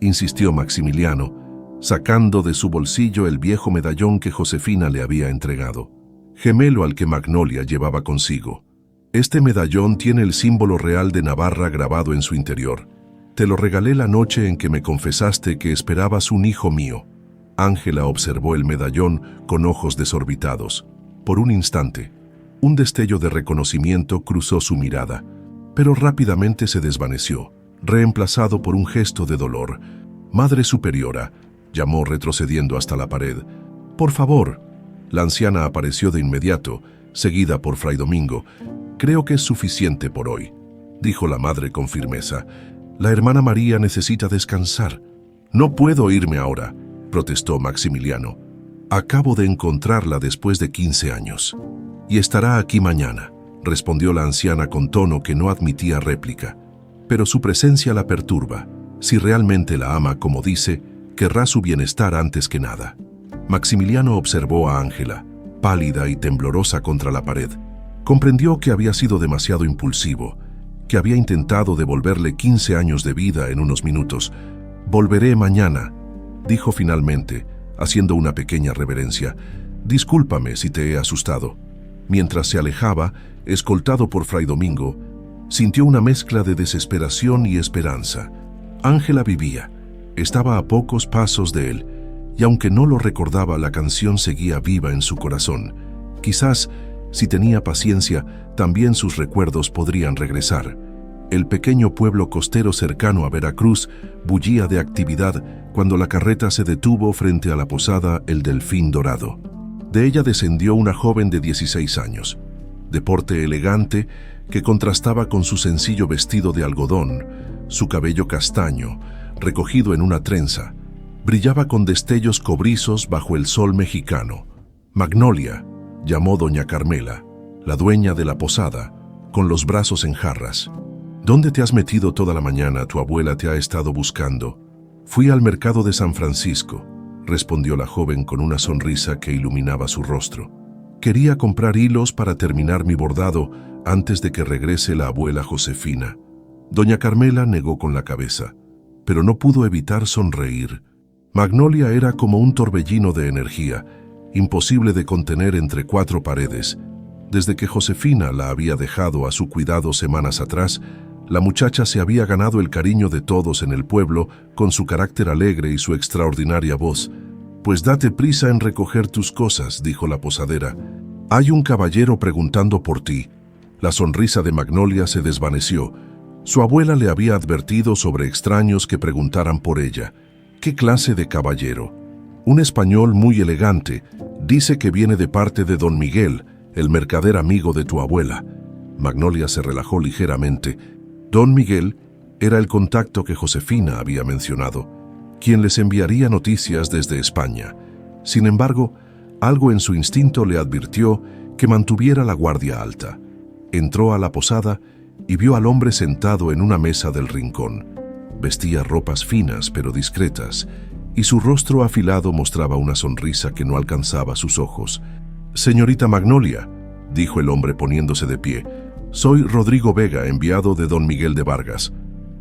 insistió Maximiliano, sacando de su bolsillo el viejo medallón que Josefina le había entregado, gemelo al que Magnolia llevaba consigo. «Este medallón tiene el símbolo real de Navarra grabado en su interior. Te lo regalé la noche en que me confesaste que esperabas un hijo mío». Ángela observó el medallón con ojos desorbitados. Por un instante, un destello de reconocimiento cruzó su mirada, pero rápidamente se desvaneció, reemplazado por un gesto de dolor. «Madre Superiora», llamó retrocediendo hasta la pared. «Por favor». La anciana apareció de inmediato, seguida por Fray Domingo. «Creo que es suficiente por hoy», dijo la madre con firmeza. «La hermana María necesita descansar». «No puedo irme ahora», protestó Maximiliano. «Acabo de encontrarla después de 15 años. Y estará aquí mañana», respondió la anciana con tono que no admitía réplica. «Pero su presencia la perturba. Si realmente la ama, como dice, querrá su bienestar antes que nada». Maximiliano observó a Ángela, pálida y temblorosa contra la pared. Comprendió que había sido demasiado impulsivo, que había intentado devolverle 15 años de vida en unos minutos. «Volveré mañana», dijo finalmente, haciendo una pequeña reverencia. «Discúlpame si te he asustado». Mientras se alejaba, escoltado por Fray Domingo, sintió una mezcla de desesperación y esperanza. Ángela vivía, estaba a pocos pasos de él, y aunque no lo recordaba, la canción seguía viva en su corazón. Quizás, si tenía paciencia, también sus recuerdos podrían regresar. El pequeño pueblo costero cercano a Veracruz bullía de actividad cuando la carreta se detuvo frente a la posada El Delfín Dorado. De ella descendió una joven de 16 años, de porte elegante que contrastaba con su sencillo vestido de algodón. Su cabello castaño, recogido en una trenza, brillaba con destellos cobrizos bajo el sol mexicano. Magnolia, llamó doña Carmela, la dueña de la posada, con los brazos en jarras. ¿Dónde te has metido toda la mañana? Tu abuela te ha estado buscando. Fui al mercado de San Francisco, respondió la joven con una sonrisa que iluminaba su rostro. Quería comprar hilos para terminar mi bordado antes de que regrese la abuela Josefina. Doña Carmela negó con la cabeza, pero no pudo evitar sonreír. Magnolia era como un torbellino de energía, imposible de contener entre cuatro paredes. Desde que Josefina la había dejado a su cuidado semanas atrás, la muchacha se había ganado el cariño de todos en el pueblo con su carácter alegre y su extraordinaria voz. «Pues date prisa en recoger tus cosas», dijo la posadera. «Hay un caballero preguntando por ti». La sonrisa de Magnolia se desvaneció. Su abuela le había advertido sobre extraños que preguntaran por ella. ¿Qué clase de caballero? Un español muy elegante. Dice que viene de parte de don Miguel, el mercader amigo de tu abuela. Magnolia se relajó ligeramente. Don Miguel era el contacto que Josefina había mencionado, quien les enviaría noticias desde España. Sin embargo, algo en su instinto le advirtió que mantuviera la guardia alta. Entró a la posada y vio al hombre sentado en una mesa del rincón. Vestía ropas finas pero discretas, y su rostro afilado mostraba una sonrisa que no alcanzaba sus ojos. «Señorita Magnolia», dijo el hombre poniéndose de pie, «soy Rodrigo Vega, enviado de don Miguel de Vargas.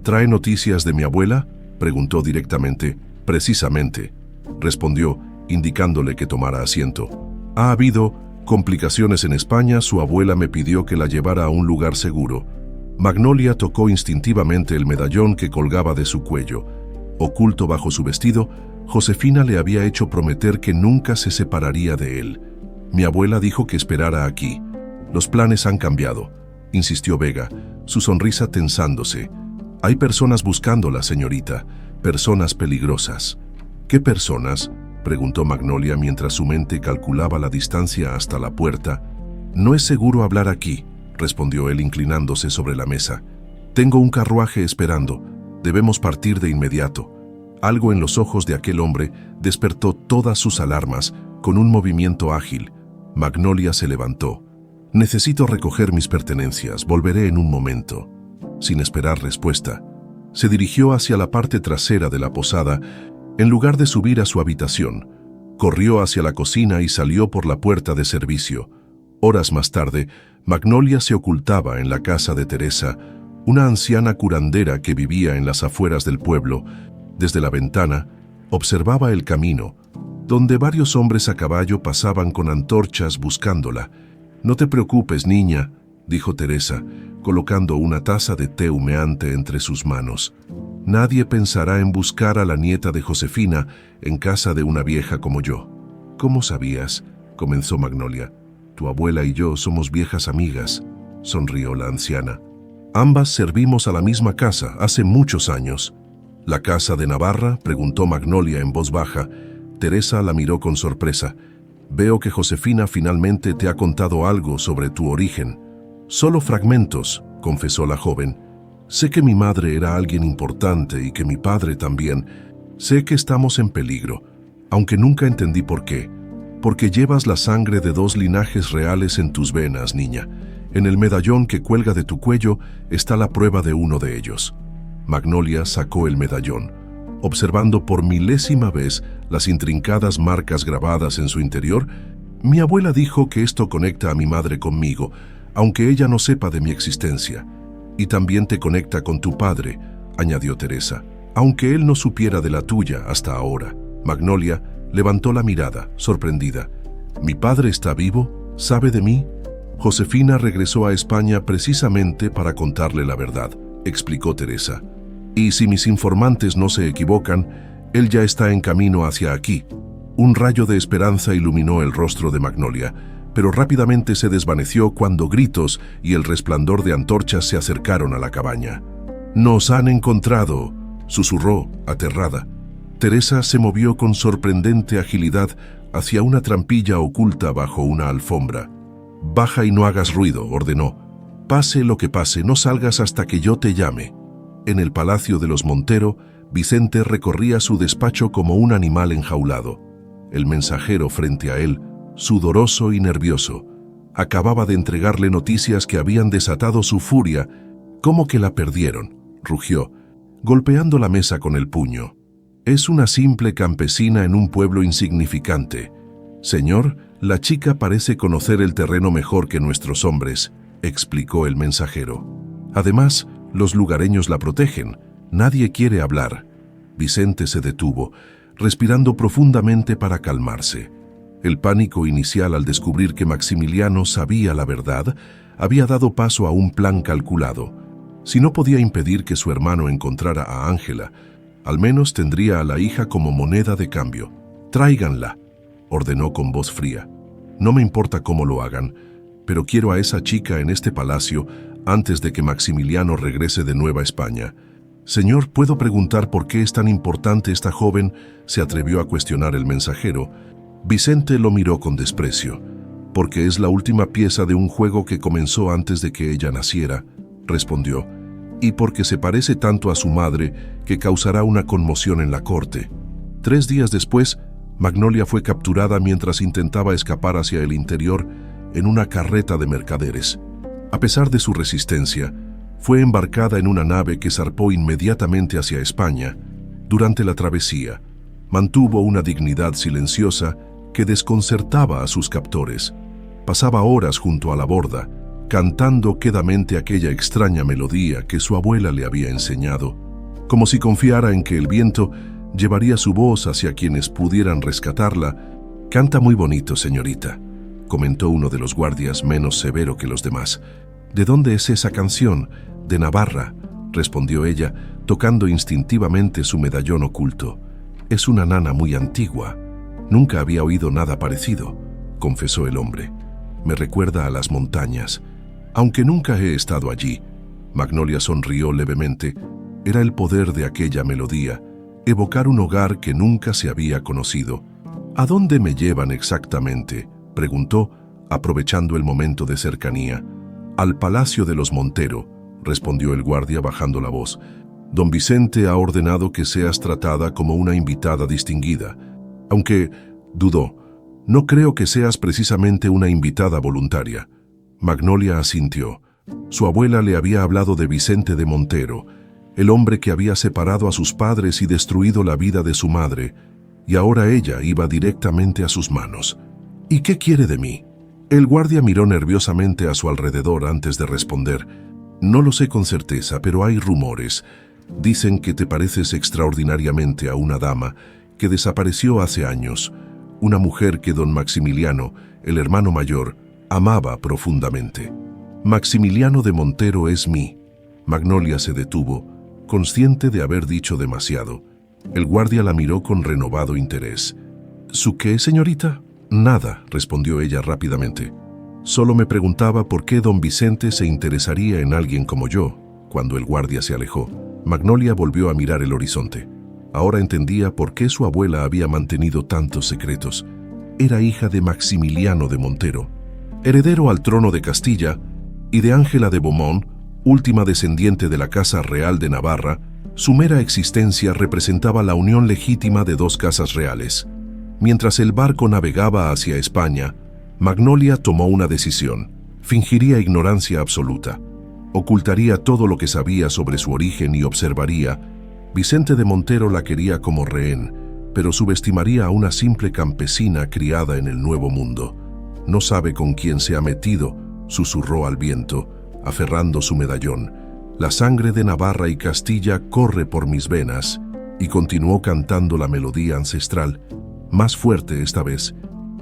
¿Trae noticias de mi abuela?», preguntó directamente. «Precisamente», respondió, indicándole que tomara asiento. «Ha habido complicaciones en España. Su abuela me pidió que la llevara a un lugar seguro». Magnolia tocó instintivamente el medallón que colgaba de su cuello. Oculto bajo su vestido, Josefina le había hecho prometer que nunca se separaría de él. «Mi abuela dijo que esperara aquí. Los planes han cambiado», insistió Vega, su sonrisa tensándose. «Hay personas buscándola, señorita, personas peligrosas». «¿Qué personas?», preguntó Magnolia mientras su mente calculaba la distancia hasta la puerta. «No es seguro hablar aquí», respondió él inclinándose sobre la mesa. «Tengo un carruaje esperando. Debemos partir de inmediato». Algo en los ojos de aquel hombre despertó todas sus alarmas con un movimiento ágil. Magnolia se levantó. «Necesito recoger mis pertenencias. Volveré en un momento». Sin esperar respuesta, se dirigió hacia la parte trasera de la posada. En lugar de subir a su habitación, corrió hacia la cocina y salió por la puerta de servicio. Horas más tarde, Magnolia se ocultaba en la casa de Teresa, una anciana curandera que vivía en las afueras del pueblo. Desde la ventana, observaba el camino, donde varios hombres a caballo pasaban con antorchas buscándola. «No te preocupes, niña», dijo Teresa, colocando una taza de té humeante entre sus manos. «Nadie pensará en buscar a la nieta de Josefina en casa de una vieja como yo». «¿Cómo sabías?», comenzó Magnolia. «Tu abuela y yo somos viejas amigas», sonrió la anciana. «Ambas servimos a la misma casa hace muchos años». «¿La casa de Navarra?», preguntó Magnolia en voz baja. Teresa la miró con sorpresa. «Veo que Josefina finalmente te ha contado algo sobre tu origen». «Solo fragmentos», confesó la joven. «Sé que mi madre era alguien importante y que mi padre también. Sé que estamos en peligro, aunque nunca entendí por qué. Porque llevas la sangre de dos linajes reales en tus venas, niña. En el medallón que cuelga de tu cuello está la prueba de uno de ellos». Magnolia sacó el medallón, observando por milésima vez las intrincadas marcas grabadas en su interior. «Mi abuela dijo que esto conecta a mi madre conmigo, aunque ella no sepa de mi existencia. Y también te conecta con tu padre», añadió Teresa, «aunque él no supiera de la tuya hasta ahora». Magnolia levantó la mirada, sorprendida. «¿Mi padre está vivo? ¿Sabe de mí?» «Josefina regresó a España precisamente para contarle la verdad», explicó Teresa. «Y si mis informantes no se equivocan, él ya está en camino hacia aquí». Un rayo de esperanza iluminó el rostro de Magnolia. pero rápidamente se desvaneció cuando gritos y el resplandor de antorchas se acercaron a la cabaña. «¡Nos han encontrado!», susurró, aterrada. Teresa se movió con sorprendente agilidad hacia una trampilla oculta bajo una alfombra. «Baja y no hagas ruido», ordenó. «Pase lo que pase, no salgas hasta que yo te llame». En el palacio de los Montero, Vicente recorría su despacho como un animal enjaulado. El mensajero frente a él, sudoroso y nervioso, acababa de entregarle noticias que habían desatado su furia. «¿Cómo que la perdieron?», rugió, golpeando la mesa con el puño. «Es una simple campesina en un pueblo insignificante. Señor, la chica parece conocer el terreno mejor que nuestros hombres», explicó el mensajero. «Además, los lugareños la protegen. Nadie quiere hablar». Vicente se detuvo, respirando profundamente para calmarse. El pánico inicial al descubrir que Maximiliano sabía la verdad había dado paso a un plan calculado. Si no podía impedir que su hermano encontrara a Ángela, al menos tendría a la hija como moneda de cambio. «Tráiganla», ordenó con voz fría. «No me importa cómo lo hagan, pero quiero a esa chica en este palacio antes de que Maximiliano regrese de Nueva España». «Señor, ¿puedo preguntar por qué es tan importante esta joven?», se atrevió a cuestionar el mensajero. Vicente lo miró con desprecio. «Porque es la última pieza de un juego que comenzó antes de que ella naciera», respondió, «y porque se parece tanto a su madre que causará una conmoción en la corte». 3 días después, Magnolia fue capturada mientras intentaba escapar hacia el interior en una carreta de mercaderes. A pesar de su resistencia, fue embarcada en una nave que zarpó inmediatamente hacia España. Durante la travesía, mantuvo una dignidad silenciosa que desconcertaba a sus captores. Pasaba horas junto a la borda, cantando quedamente aquella extraña melodía que su abuela le había enseñado, como si confiara en que el viento llevaría su voz hacia quienes pudieran rescatarla. «Canta muy bonito, señorita», comentó uno de los guardias menos severo que los demás. «¿De dónde es esa canción?». «De Navarra», respondió ella, tocando instintivamente su medallón oculto. «Es una nana muy antigua. Nunca había oído nada parecido», confesó el hombre. «Me recuerda a las montañas, aunque nunca he estado allí». Magnolia sonrió levemente. Era el poder de aquella melodía, evocar un hogar que nunca se había conocido. «¿A dónde me llevan exactamente?», preguntó, aprovechando el momento de cercanía. «Al Palacio de los Montero», respondió el guardia bajando la voz. «Don Vicente ha ordenado que seas tratada como una invitada distinguida, aunque», dudó, «no creo que seas precisamente una invitada voluntaria». Magnolia asintió. Su abuela le había hablado de Vicente de Montero, el hombre que había separado a sus padres y destruido la vida de su madre, y ahora ella iba directamente a sus manos. «¿Y qué quiere de mí?». El guardia miró nerviosamente a su alrededor antes de responder. «No lo sé con certeza, pero hay rumores. Dicen que te pareces extraordinariamente a una dama que desapareció hace años, una mujer que don Maximiliano, el hermano mayor, amaba profundamente». «Maximiliano de Montero es mí». Magnolia se detuvo, consciente de haber dicho demasiado. El guardia la miró con renovado interés. «¿Su qué, señorita?». «Nada», respondió ella rápidamente. «Solo me preguntaba por qué don Vicente se interesaría en alguien como yo». Cuando el guardia se alejó, Magnolia volvió a mirar el horizonte. Ahora entendía por qué su abuela había mantenido tantos secretos. Era hija de Maximiliano de Montero, heredero al trono de Castilla, y de Ángela de Beaumont, última descendiente de la Casa Real de Navarra. Su mera existencia representaba la unión legítima de 2 casas reales. Mientras el barco navegaba hacia España, Magnolia tomó una decisión. Fingiría ignorancia absoluta. Ocultaría todo lo que sabía sobre su origen y observaría. Vicente de Montero la quería como rehén, pero subestimaría a una simple campesina criada en el Nuevo Mundo. «No sabe con quién se ha metido», susurró al viento, aferrando su medallón. «La sangre de Navarra y Castilla corre por mis venas», y continuó cantando la melodía ancestral, más fuerte esta vez.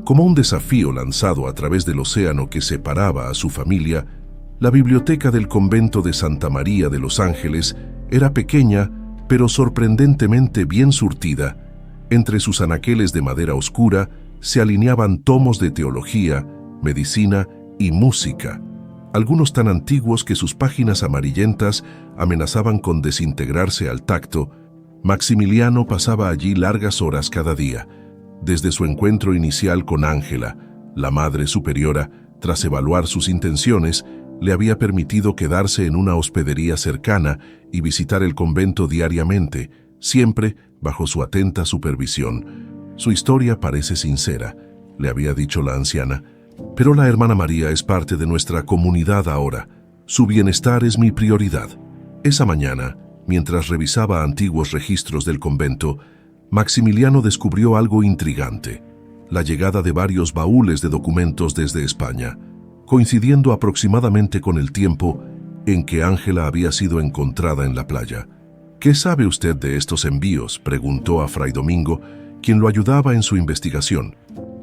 Como un desafío lanzado a través del océano que separaba a su familia, la biblioteca del convento de Santa María de los Ángeles era pequeña, pero sorprendentemente bien surtida. Entre sus anaqueles de madera oscura se alineaban tomos de teología medicina y música, algunos tan antiguos que sus páginas amarillentas amenazaban con desintegrarse al tacto. Maximiliano pasaba allí largas horas cada día. Desde su encuentro inicial con Ángela, la Madre Superiora, tras evaluar sus intenciones, le había permitido quedarse en una hospedería cercana y visitar el convento diariamente, siempre bajo su atenta supervisión. Su historia parece sincera, le había dicho la anciana, pero la hermana María es parte de nuestra comunidad ahora. Su bienestar es mi prioridad. Esa mañana, mientras revisaba antiguos registros del convento, Maximiliano descubrió algo intrigante: la llegada de varios baúles de documentos desde España, coincidiendo aproximadamente con el tiempo en que Ángela había sido encontrada en la playa. ¿Qué sabe usted de estos envíos?, preguntó a Fray Domingo, quien lo ayudaba en su investigación.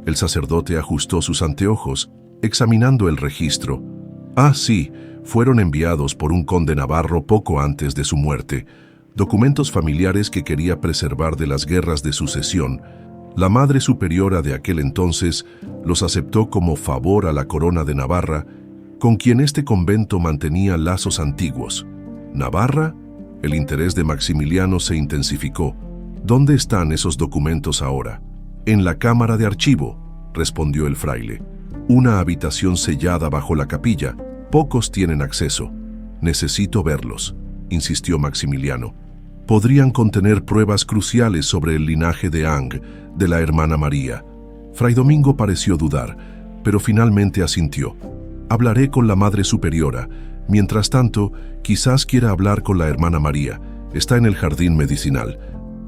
El sacerdote ajustó sus anteojos, examinando el registro. Ah, sí, fueron enviados por un conde navarro poco antes de su muerte, documentos familiares que quería preservar de las guerras de sucesión. La Madre Superiora de aquel entonces los aceptó como favor a la corona de Navarra, con quien este convento mantenía lazos antiguos. ¿Navarra? El interés de Maximiliano se intensificó. ¿Dónde están esos documentos ahora? En la cámara de archivo, respondió el fraile. Una habitación sellada bajo la capilla. Pocos tienen acceso. Necesito verlos, insistió Maximiliano. Podrían contener pruebas cruciales sobre el linaje de Ang, de la hermana María. Fray Domingo pareció dudar, pero finalmente asintió. Hablaré con la Madre Superiora. Mientras tanto, quizás quiera hablar con la hermana María. Está en el jardín medicinal.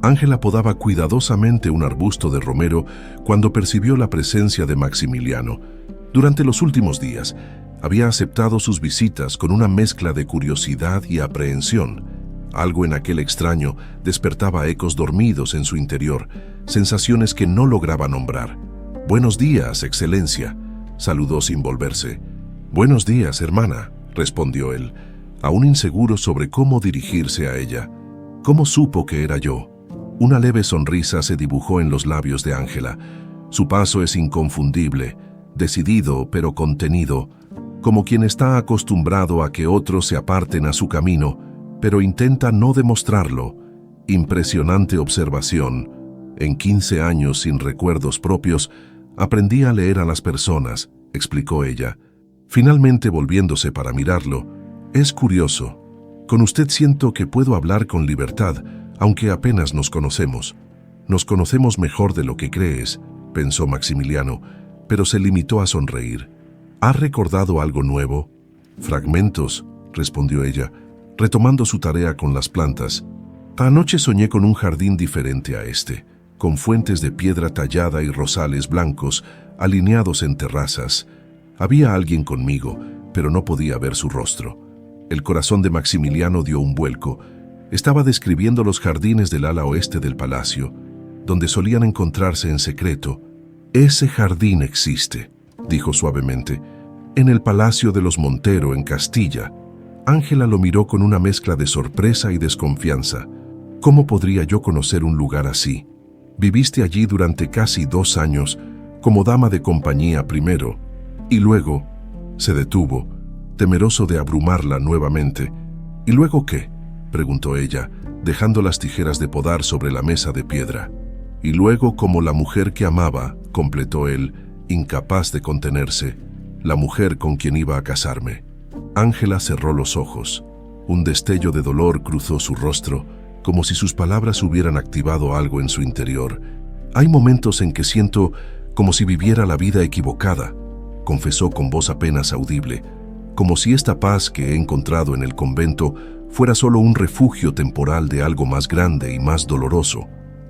Ángela podaba cuidadosamente un arbusto de romero cuando percibió la presencia de Maximiliano. Durante los últimos días, había aceptado sus visitas con una mezcla de curiosidad y aprehensión. Algo en aquel extraño despertaba ecos dormidos en su interior, sensaciones que no lograba nombrar. «Buenos días, Excelencia», saludó sin volverse. «Buenos días, hermana», respondió él, aún inseguro sobre cómo dirigirse a ella. «¿Cómo supo que era yo?» Una leve sonrisa se dibujó en los labios de Ángela. Su paso es inconfundible, decidido pero contenido, como quien está acostumbrado a que otros se aparten a su camino, pero intenta no demostrarlo. Impresionante observación. En 15 años sin recuerdos propios, aprendí a leer a las personas, explicó ella. Finalmente volviéndose para mirarlo, es curioso. Con usted siento que puedo hablar con libertad, aunque apenas nos conocemos. Nos conocemos mejor de lo que crees, pensó Maximiliano, pero se limitó a sonreír. ¿Ha recordado algo nuevo? Fragmentos, respondió ella, retomando su tarea con las plantas. Anoche soñé con un jardín diferente a este, con fuentes de piedra tallada y rosales blancos alineados en terrazas. Había alguien conmigo, pero no podía ver su rostro. El corazón de Maximiliano dio un vuelco. Estaba describiendo los jardines del ala oeste del palacio, donde solían encontrarse en secreto. «Ese jardín existe», dijo suavemente, «en el Palacio de los Montero, en Castilla». Ángela lo miró con una mezcla de sorpresa y desconfianza. «¿Cómo podría yo conocer un lugar así? Viviste allí durante casi 2 años, como dama de compañía primero, y luego…» Se detuvo, temeroso de abrumarla nuevamente. «¿Y luego qué?», preguntó ella, dejando las tijeras de podar sobre la mesa de piedra. «Y luego, como la mujer que amaba», completó él, incapaz de contenerse, «la mujer con quien iba a casarme». Ángela cerró los ojos. Un destello de dolor cruzó su rostro, como si sus palabras hubieran activado algo en su interior. «Hay momentos en que siento como si viviera la vida equivocada», confesó con voz apenas audible, «como si esta paz que he encontrado en el convento fuera solo un refugio temporal de algo más grande y más doloroso».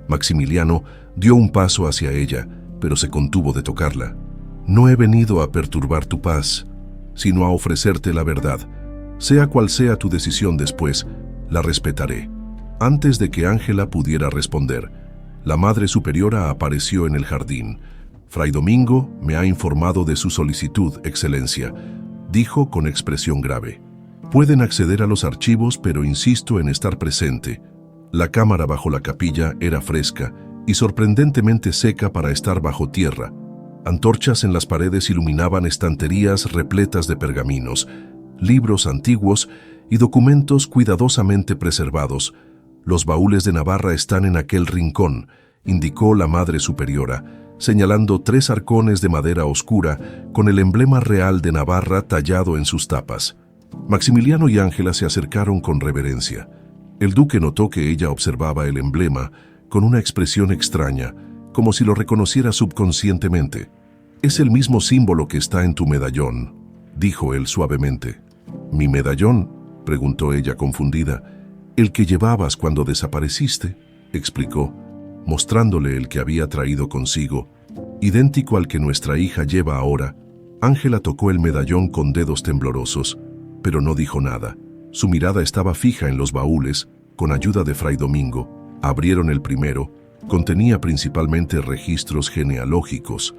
Maximiliano dio un paso hacia ella, pero se contuvo de tocarla. «No he venido a perturbar tu paz, sino a ofrecerte la verdad. Sea cual sea tu decisión después, la respetaré». Antes de que Ángela pudiera responder, la Madre Superiora apareció en el jardín. «Fray Domingo me ha informado de su solicitud, Excelencia», dijo con expresión grave. «Pueden acceder a los archivos, pero insisto en estar presente». La cámara bajo la capilla era fresca y sorprendentemente seca para estar bajo tierra. Antorchas en las paredes iluminaban estanterías repletas de pergaminos, libros antiguos y documentos cuidadosamente preservados. «Los baúles de Navarra están en aquel rincón», indicó la Madre Superiora, señalando 3 arcones de madera oscura con el emblema real de Navarra tallado en sus tapas. Maximiliano y Ángela se acercaron con reverencia. El duque notó que ella observaba el emblema con una expresión extraña, como si lo reconociera subconscientemente. «Es el mismo símbolo que está en tu medallón», dijo él suavemente. «¿Mi medallón?», preguntó ella confundida. «El que llevabas cuando desapareciste», explicó, mostrándole el que había traído consigo, idéntico al que nuestra hija lleva ahora. Ángela tocó el medallón con dedos temblorosos, pero no dijo nada. Su mirada estaba fija en los baúles. Con ayuda de Fray Domingo, abrieron el primero. Contenía principalmente registros genealógicos,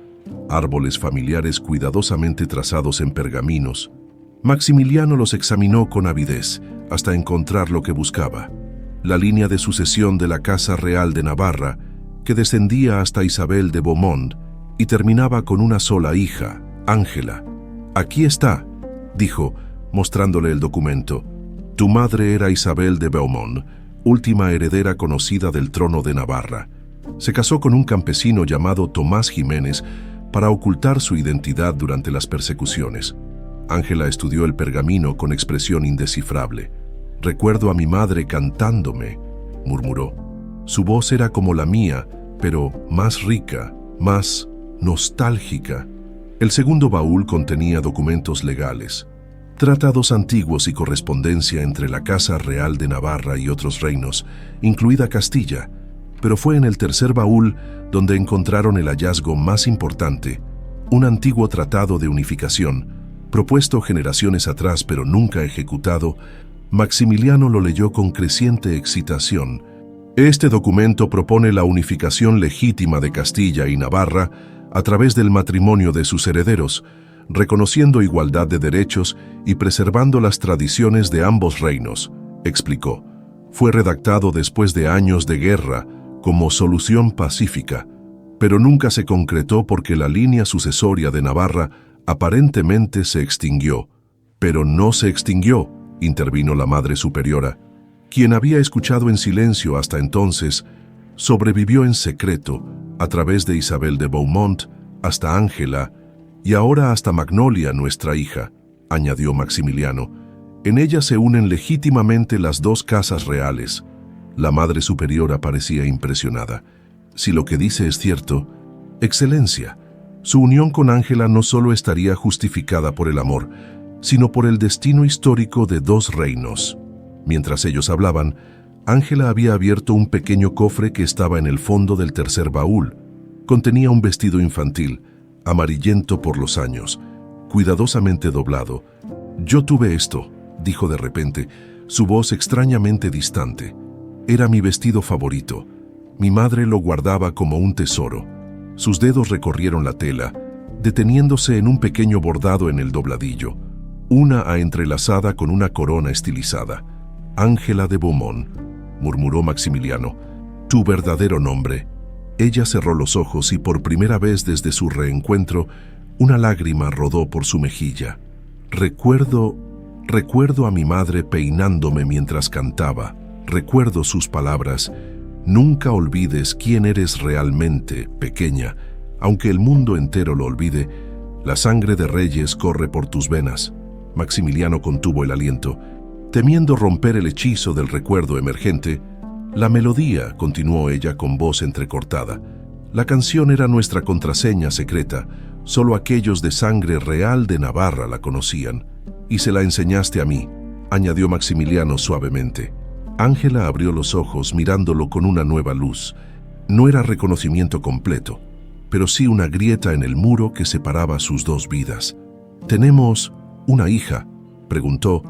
árboles familiares cuidadosamente trazados en pergaminos. Maximiliano los examinó con avidez hasta encontrar lo que buscaba: la línea de sucesión de la Casa Real de Navarra, que descendía hasta Isabel de Beaumont y terminaba con una sola hija, Ángela. «Aquí está», dijo, mostrándole el documento. «Tu madre era Isabel de Beaumont, última heredera conocida del trono de Navarra. Se casó con un campesino llamado Tomás Jiménez para ocultar su identidad durante las persecuciones». Ángela estudió el pergamino con expresión indescifrable. «Recuerdo a mi madre cantándome», murmuró. «Su voz era como la mía, pero más rica, más nostálgica». El segundo baúl contenía documentos legales, tratados antiguos y correspondencia entre la Casa Real de Navarra y otros reinos, incluida Castilla, pero fue en el tercer baúl donde encontraron el hallazgo más importante: un antiguo tratado de unificación, propuesto generaciones atrás pero nunca ejecutado. Maximiliano lo leyó con creciente excitación. Este documento propone la unificación legítima de Castilla y Navarra a través del matrimonio de sus herederos, reconociendo igualdad de derechos y preservando las tradiciones de ambos reinos, explicó. Fue redactado después de años de guerra como solución pacífica, pero nunca se concretó porque la línea sucesoria de Navarra aparentemente se extinguió. «Pero no se extinguió», intervino la Madre Superiora. «Quien había escuchado en silencio hasta entonces, sobrevivió en secreto, a través de Isabel de Beaumont, hasta Ángela, y ahora hasta Magnolia, nuestra hija», añadió Maximiliano. «En ella se unen legítimamente las 2 casas reales». La Madre Superiora parecía impresionada. «Si lo que dice es cierto, Excelencia, su unión con Ángela no solo estaría justificada por el amor, sino por el destino histórico de 2 reinos». Mientras ellos hablaban, Ángela había abierto un pequeño cofre que estaba en el fondo del tercer baúl. Contenía un vestido infantil, amarillento por los años, cuidadosamente doblado. «Yo tuve esto», dijo de repente, su voz extrañamente distante. «Era mi vestido favorito. Mi madre lo guardaba como un tesoro». Sus dedos recorrieron la tela, deteniéndose en un pequeño bordado en el dobladillo, una entrelazada con una corona estilizada. «Ángela de Beaumont», murmuró Maximiliano. «Tu verdadero nombre». Ella cerró los ojos y por primera vez desde su reencuentro, una lágrima rodó por su mejilla. Recuerdo a mi madre peinándome mientras cantaba. Recuerdo sus palabras: «Nunca olvides quién eres realmente, pequeña. Aunque el mundo entero lo olvide, la sangre de reyes corre por tus venas». Maximiliano contuvo el aliento, temiendo romper el hechizo del recuerdo emergente. «La melodía», continuó ella con voz entrecortada. «La canción era nuestra contraseña secreta. Solo aquellos de sangre real de Navarra la conocían. Y se la enseñaste a mí», añadió Maximiliano suavemente. Ángela abrió los ojos mirándolo con una nueva luz. No era reconocimiento completo, pero sí una grieta en el muro que separaba sus 2 vidas. «¿Tenemos una hija?», preguntó,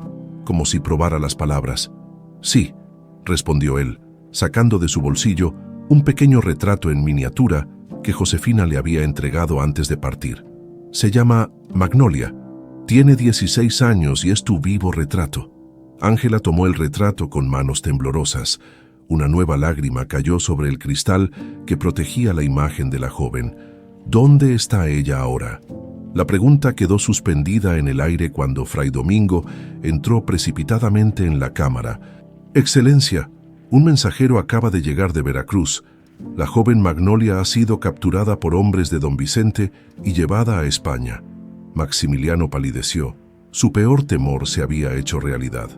como si probara las palabras. «Sí», respondió él, sacando de su bolsillo un pequeño retrato en miniatura que Josefina le había entregado antes de partir. «Se llama Magnolia. Tiene 16 años y es tu vivo retrato». Ángela tomó el retrato con manos temblorosas. Una nueva lágrima cayó sobre el cristal que protegía la imagen de la joven. ¿Dónde está ella ahora? La pregunta quedó suspendida en el aire cuando Fray Domingo entró precipitadamente en la cámara. «Excelencia, un mensajero acaba de llegar de Veracruz. La joven Magnolia ha sido capturada por hombres de don Vicente y llevada a España». Maximiliano palideció. Su peor temor se había hecho realidad.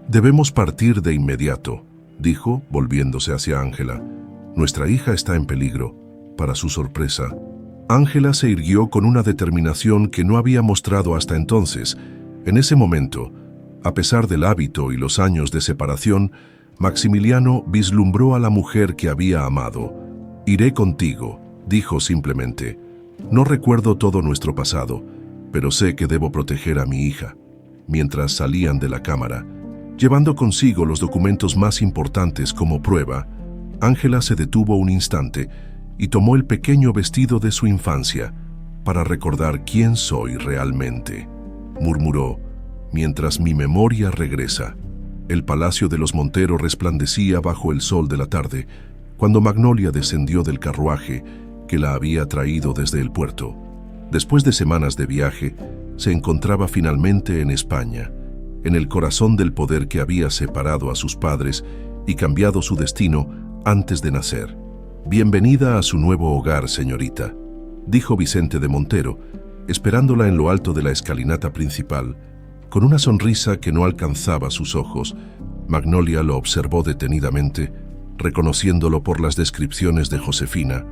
«Debemos partir de inmediato», dijo, volviéndose hacia Ángela. «Nuestra hija está en peligro». Para su sorpresa, Ángela se irguió con una determinación que no había mostrado hasta entonces. En ese momento, a pesar del hábito y los años de separación, Maximiliano vislumbró a la mujer que había amado. «Iré contigo», dijo simplemente. «No recuerdo todo nuestro pasado, pero sé que debo proteger a mi hija». Mientras salían de la cámara, llevando consigo los documentos más importantes como prueba, Ángela se detuvo un instante y tomó el pequeño vestido de su infancia para recordar quién soy realmente. Murmuró: «Mientras mi memoria regresa». El palacio de los Montero resplandecía bajo el sol de la tarde, cuando Magnolia descendió del carruaje que la había traído desde el puerto. Después de semanas de viaje, se encontraba finalmente en España, en el corazón del poder que había separado a sus padres y cambiado su destino antes de nacer. «Bienvenida a su nuevo hogar, señorita», dijo Vicente de Montero, esperándola en lo alto de la escalinata principal. Con una sonrisa que no alcanzaba sus ojos, Magnolia lo observó detenidamente, reconociéndolo por las descripciones de Josefina: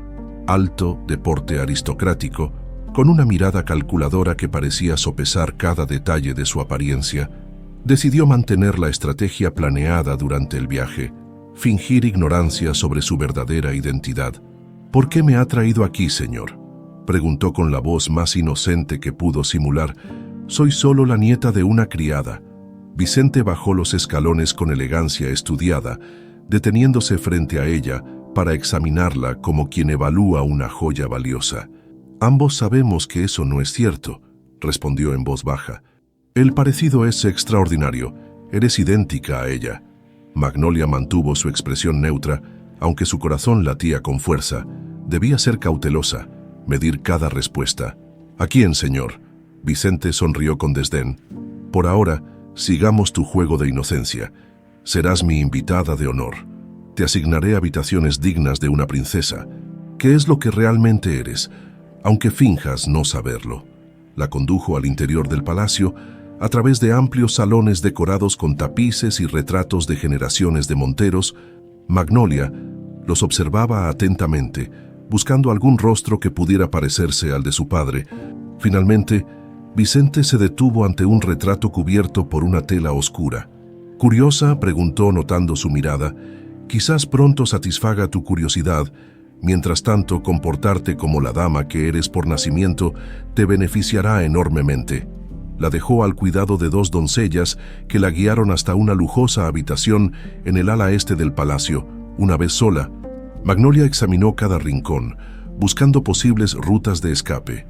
alto, de porte aristocrático, con una mirada calculadora que parecía sopesar cada detalle de su apariencia. Decidió mantener la estrategia planeada durante el viaje: fingir ignorancia sobre su verdadera identidad. «¿Por qué me ha traído aquí, señor?», preguntó con la voz más inocente que pudo simular. «Soy solo la nieta de una criada». Vicente bajó los escalones con elegancia estudiada, deteniéndose frente a ella para examinarla como quien evalúa una joya valiosa. «Ambos sabemos que eso no es cierto», respondió en voz baja. «El parecido es extraordinario. Eres idéntica a ella». Magnolia mantuvo su expresión neutra, aunque su corazón latía con fuerza. Debía ser cautelosa, medir cada respuesta. «¿A quién, señor?». Vicente sonrió con desdén. «Por ahora, sigamos tu juego de inocencia. Serás mi invitada de honor. Te asignaré habitaciones dignas de una princesa. ¿Qué es lo que realmente eres, aunque finjas no saberlo?». La condujo al interior del palacio, a través de amplios salones decorados con tapices y retratos de generaciones de monteros. Magnolia los observaba atentamente, buscando algún rostro que pudiera parecerse al de su padre. Finalmente, Vicente se detuvo ante un retrato cubierto por una tela oscura. «¿Curiosa?», preguntó notando su mirada. «Quizás pronto satisfaga tu curiosidad. Mientras tanto, comportarte como la dama que eres por nacimiento te beneficiará enormemente». La dejó al cuidado de dos doncellas que la guiaron hasta una lujosa habitación en el ala este del palacio. Una vez sola, Magnolia examinó cada rincón, buscando posibles rutas de escape.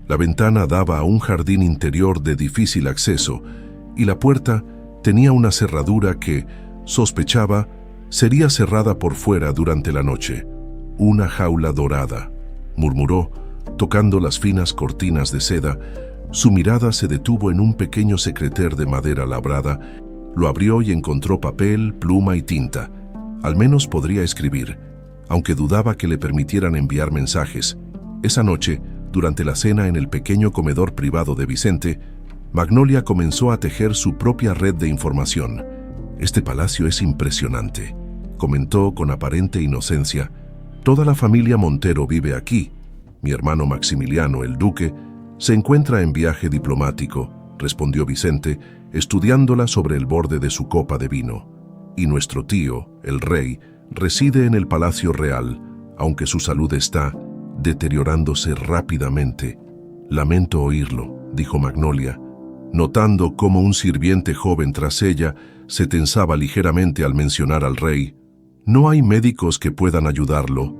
La ventana daba a un jardín interior de difícil acceso y la puerta tenía una cerradura que, sospechaba, sería cerrada por fuera durante la noche. «Una jaula dorada», murmuró, tocando las finas cortinas de seda. Su mirada se detuvo en un pequeño secreter de madera labrada. Lo abrió y encontró papel, pluma y tinta. Al menos podría escribir, aunque dudaba que le permitieran enviar mensajes. Esa noche, durante la cena en el pequeño comedor privado de Vicente, Magnolia comenzó a tejer su propia red de información. «Este palacio es impresionante», comentó con aparente inocencia. «Toda la familia Montero vive aquí. Mi hermano Maximiliano, el duque, se encuentra en viaje diplomático», respondió Vicente, estudiándola sobre el borde de su copa de vino. «Y nuestro tío, el rey, reside en el Palacio Real, aunque su salud está deteriorándose rápidamente». «Lamento oírlo», dijo Magnolia, notando cómo un sirviente joven tras ella se tensaba ligeramente al mencionar al rey. «No hay médicos que puedan ayudarlo.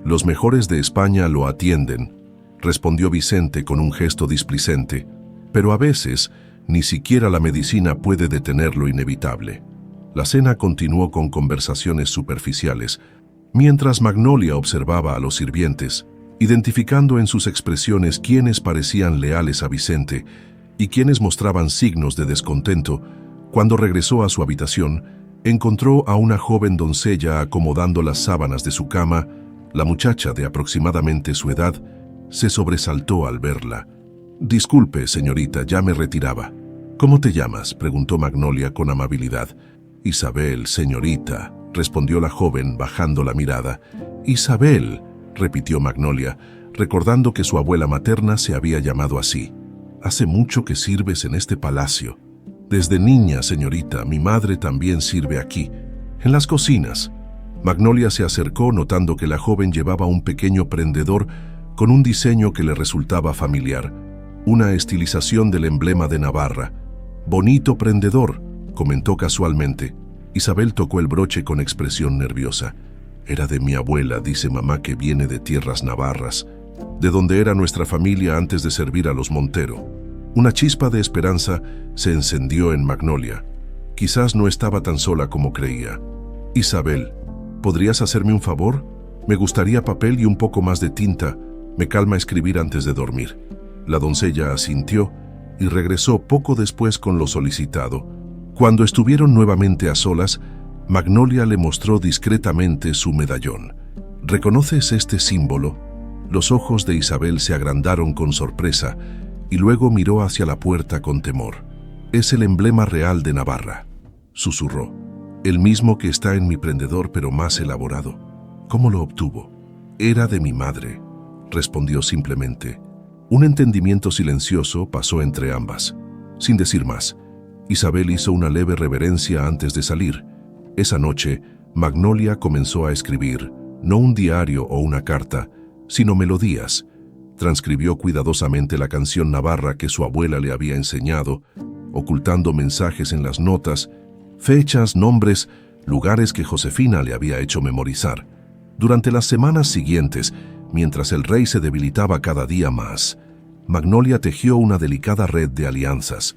Los mejores de España lo atienden», respondió Vicente con un gesto displicente. «Pero a veces, ni siquiera la medicina puede detener lo inevitable». La cena continuó con conversaciones superficiales, mientras Magnolia observaba a los sirvientes. identificando en sus expresiones quiénes parecían leales a Vicente y quiénes mostraban signos de descontento. Cuando regresó a su habitación, encontró a una joven doncella acomodando las sábanas de su cama. La muchacha, de aproximadamente su edad, se sobresaltó al verla. «Disculpe, señorita, ya me retiraba». «¿Cómo te llamas?», preguntó Magnolia con amabilidad. «Isabel, señorita», respondió la joven bajando la mirada. «Isabel», repitió Magnolia, recordando que su abuela materna se había llamado así. «Hace mucho que sirves en este palacio». «Desde niña, señorita, mi madre también sirve aquí, en las cocinas». Magnolia se acercó notando que la joven llevaba un pequeño prendedor con un diseño que le resultaba familiar, una estilización del emblema de Navarra. «Bonito prendedor», comentó casualmente. Isabel tocó el broche con expresión nerviosa. «Era de mi abuela, dice mamá, que viene de tierras navarras, de donde era nuestra familia antes de servir a los Montero». Una chispa de esperanza se encendió en Magnolia. Quizás no estaba tan sola como creía. «Isabel, ¿podrías hacerme un favor? Me gustaría papel y un poco más de tinta. Me calma escribir antes de dormir». La doncella asintió y regresó poco después con lo solicitado. Cuando estuvieron nuevamente a solas, Magnolia le mostró discretamente su medallón. «¿Reconoces este símbolo?». Los ojos de Isabel se agrandaron con sorpresa y luego miró hacia la puerta con temor. «Es el emblema real de Navarra», susurró. «El mismo que está en mi prendedor, pero más elaborado». «¿Cómo lo obtuvo?». «Era de mi madre», respondió simplemente. Un entendimiento silencioso pasó entre ambas. Sin decir más, Isabel hizo una leve reverencia antes de salir. Esa noche, Magnolia comenzó a escribir, no un diario o una carta, sino melodías. Transcribió cuidadosamente la canción navarra que su abuela le había enseñado, ocultando mensajes en las notas, fechas, nombres, lugares que Josefina le había hecho memorizar. Durante las semanas siguientes, mientras el rey se debilitaba cada día más, Magnolia tejió una delicada red de alianzas.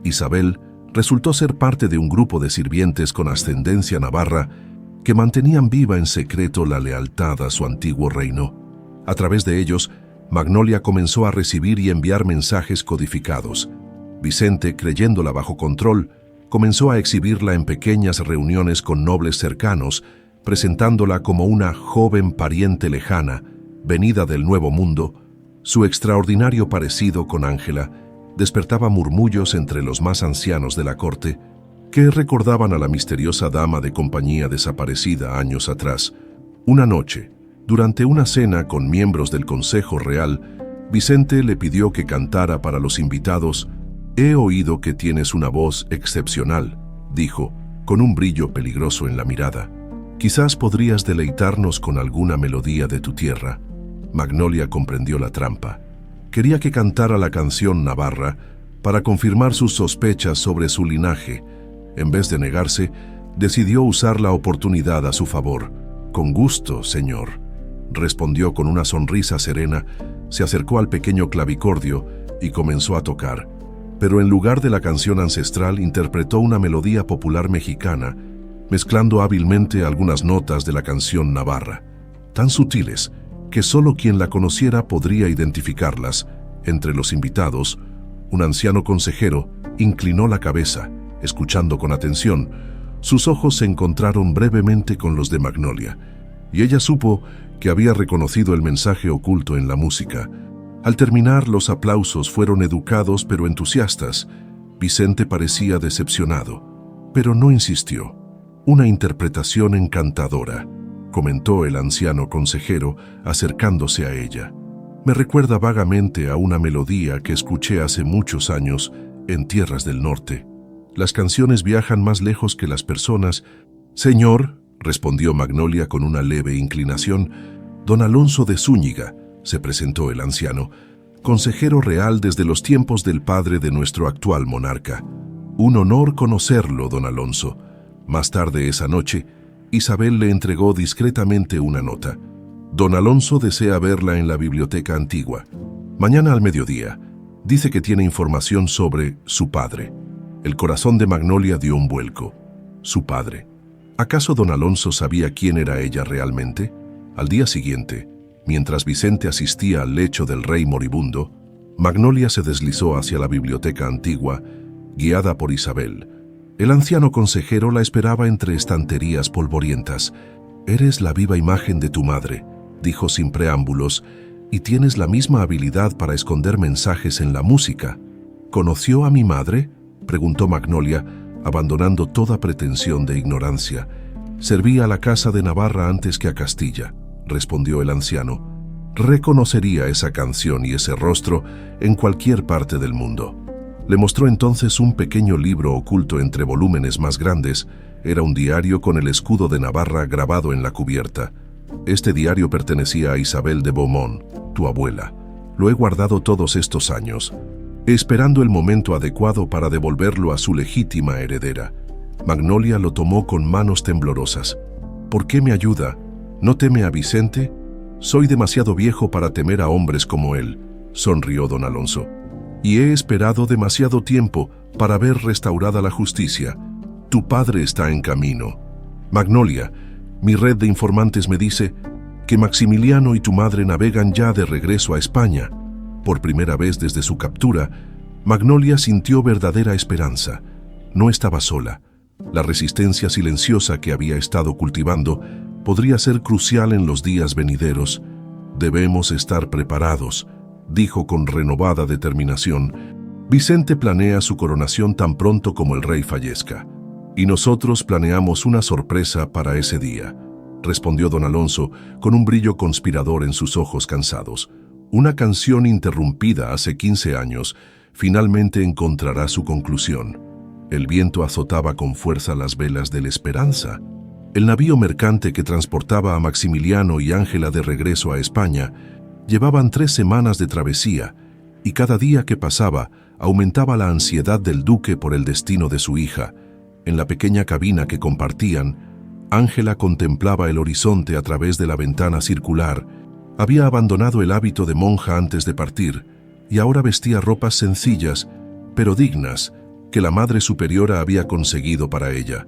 Isabel resultó ser parte de un grupo de sirvientes con ascendencia navarra que mantenían viva en secreto la lealtad a su antiguo reino. A través de ellos, Magnolia comenzó a recibir y enviar mensajes codificados. Vicente, creyéndola bajo control, comenzó a exhibirla en pequeñas reuniones con nobles cercanos, presentándola como una joven pariente lejana, venida del Nuevo Mundo. Su extraordinario parecido con Ángela despertaba murmullos entre los más ancianos de la corte, que recordaban a la misteriosa dama de compañía desaparecida años atrás. Una noche, durante una cena con miembros del Consejo Real, Vicente le pidió que cantara para los invitados. «He oído que tienes una voz excepcional», dijo, con un brillo peligroso en la mirada. «Quizás podrías deleitarnos con alguna melodía de tu tierra». Magnolia comprendió la trampa. Quería que cantara la canción navarra para confirmar sus sospechas sobre su linaje. En vez de negarse, decidió usar la oportunidad a su favor. «Con gusto, señor», respondió con una sonrisa serena, se acercó al pequeño clavicordio y comenzó a tocar. Pero en lugar de la canción ancestral, interpretó una melodía popular mexicana, mezclando hábilmente algunas notas de la canción navarra, tan sutiles que solo quien la conociera podría identificarlas. Entre los invitados, un anciano consejero inclinó la cabeza, escuchando con atención. Sus ojos se encontraron brevemente con los de Magnolia, y ella supo que había reconocido el mensaje oculto en la música. Al terminar, los aplausos fueron educados pero entusiastas. Vicente parecía decepcionado, pero no insistió. «Una interpretación encantadora», comentó el anciano consejero, acercándose a ella. «Me recuerda vagamente a una melodía que escuché hace muchos años en tierras del norte. Las canciones viajan más lejos que las personas». «Señor», respondió Magnolia con una leve inclinación. «Don Alonso de Zúñiga», se presentó el anciano, «consejero real desde los tiempos del padre de nuestro actual monarca». «Un honor conocerlo, don Alonso». Más tarde esa noche, Isabel le entregó discretamente una nota. «Don Alonso desea verla en la biblioteca antigua. Mañana al mediodía. Dice que tiene información sobre su padre». El corazón de Magnolia dio un vuelco. Su padre. ¿Acaso don Alonso sabía quién era ella realmente? Al día siguiente, Mientras Vicente asistía al lecho del rey moribundo, Magnolia se deslizó hacia la biblioteca antigua, guiada por Isabel. El anciano consejero la esperaba entre estanterías polvorientas. «Eres la viva imagen de tu madre», dijo sin preámbulos, «y tienes la misma habilidad para esconder mensajes en la música». «¿Conoció a mi madre?», preguntó Magnolia, abandonando toda pretensión de ignorancia. «Serví a la casa de Navarra antes que a Castilla», respondió el anciano. «Reconocería esa canción y ese rostro en cualquier parte del mundo». Le mostró entonces un pequeño libro oculto entre volúmenes más grandes. Era un diario con el escudo de Navarra grabado en la cubierta. «Este diario pertenecía a Isabel de Beaumont, tu abuela. Lo he guardado todos estos años, esperando el momento adecuado para devolverlo a su legítima heredera». Magnolia lo tomó con manos temblorosas. «¿Por qué me ayuda? ¿No teme a Vicente?» «Soy demasiado viejo para temer a hombres como él», sonrió don Alonso. «Y he esperado demasiado tiempo para ver restaurada la justicia. Tu padre está en camino. Magnolia, mi red de informantes me dice que Maximiliano y tu madre navegan ya de regreso a España». Por primera vez desde su captura, Magnolia sintió verdadera esperanza. No estaba sola. La resistencia silenciosa que había estado cultivando podría ser crucial en los días venideros. «Debemos estar preparados», dijo con renovada determinación. «Vicente planea su coronación tan pronto como el rey fallezca. Y nosotros planeamos una sorpresa para ese día», respondió don Alonso con un brillo conspirador en sus ojos cansados. «Una canción interrumpida hace 15 años finalmente encontrará su conclusión». El viento azotaba con fuerza las velas de la Esperanza. El navío mercante que transportaba a Maximiliano y Ángela de regreso a España llevaban 3 semanas de travesía, y cada día que pasaba aumentaba la ansiedad del duque por el destino de su hija. En la pequeña cabina que compartían, Ángela contemplaba el horizonte a través de la ventana circular. Había abandonado el hábito de monja antes de partir, y ahora vestía ropas sencillas, pero dignas, que la Madre Superiora había conseguido para ella.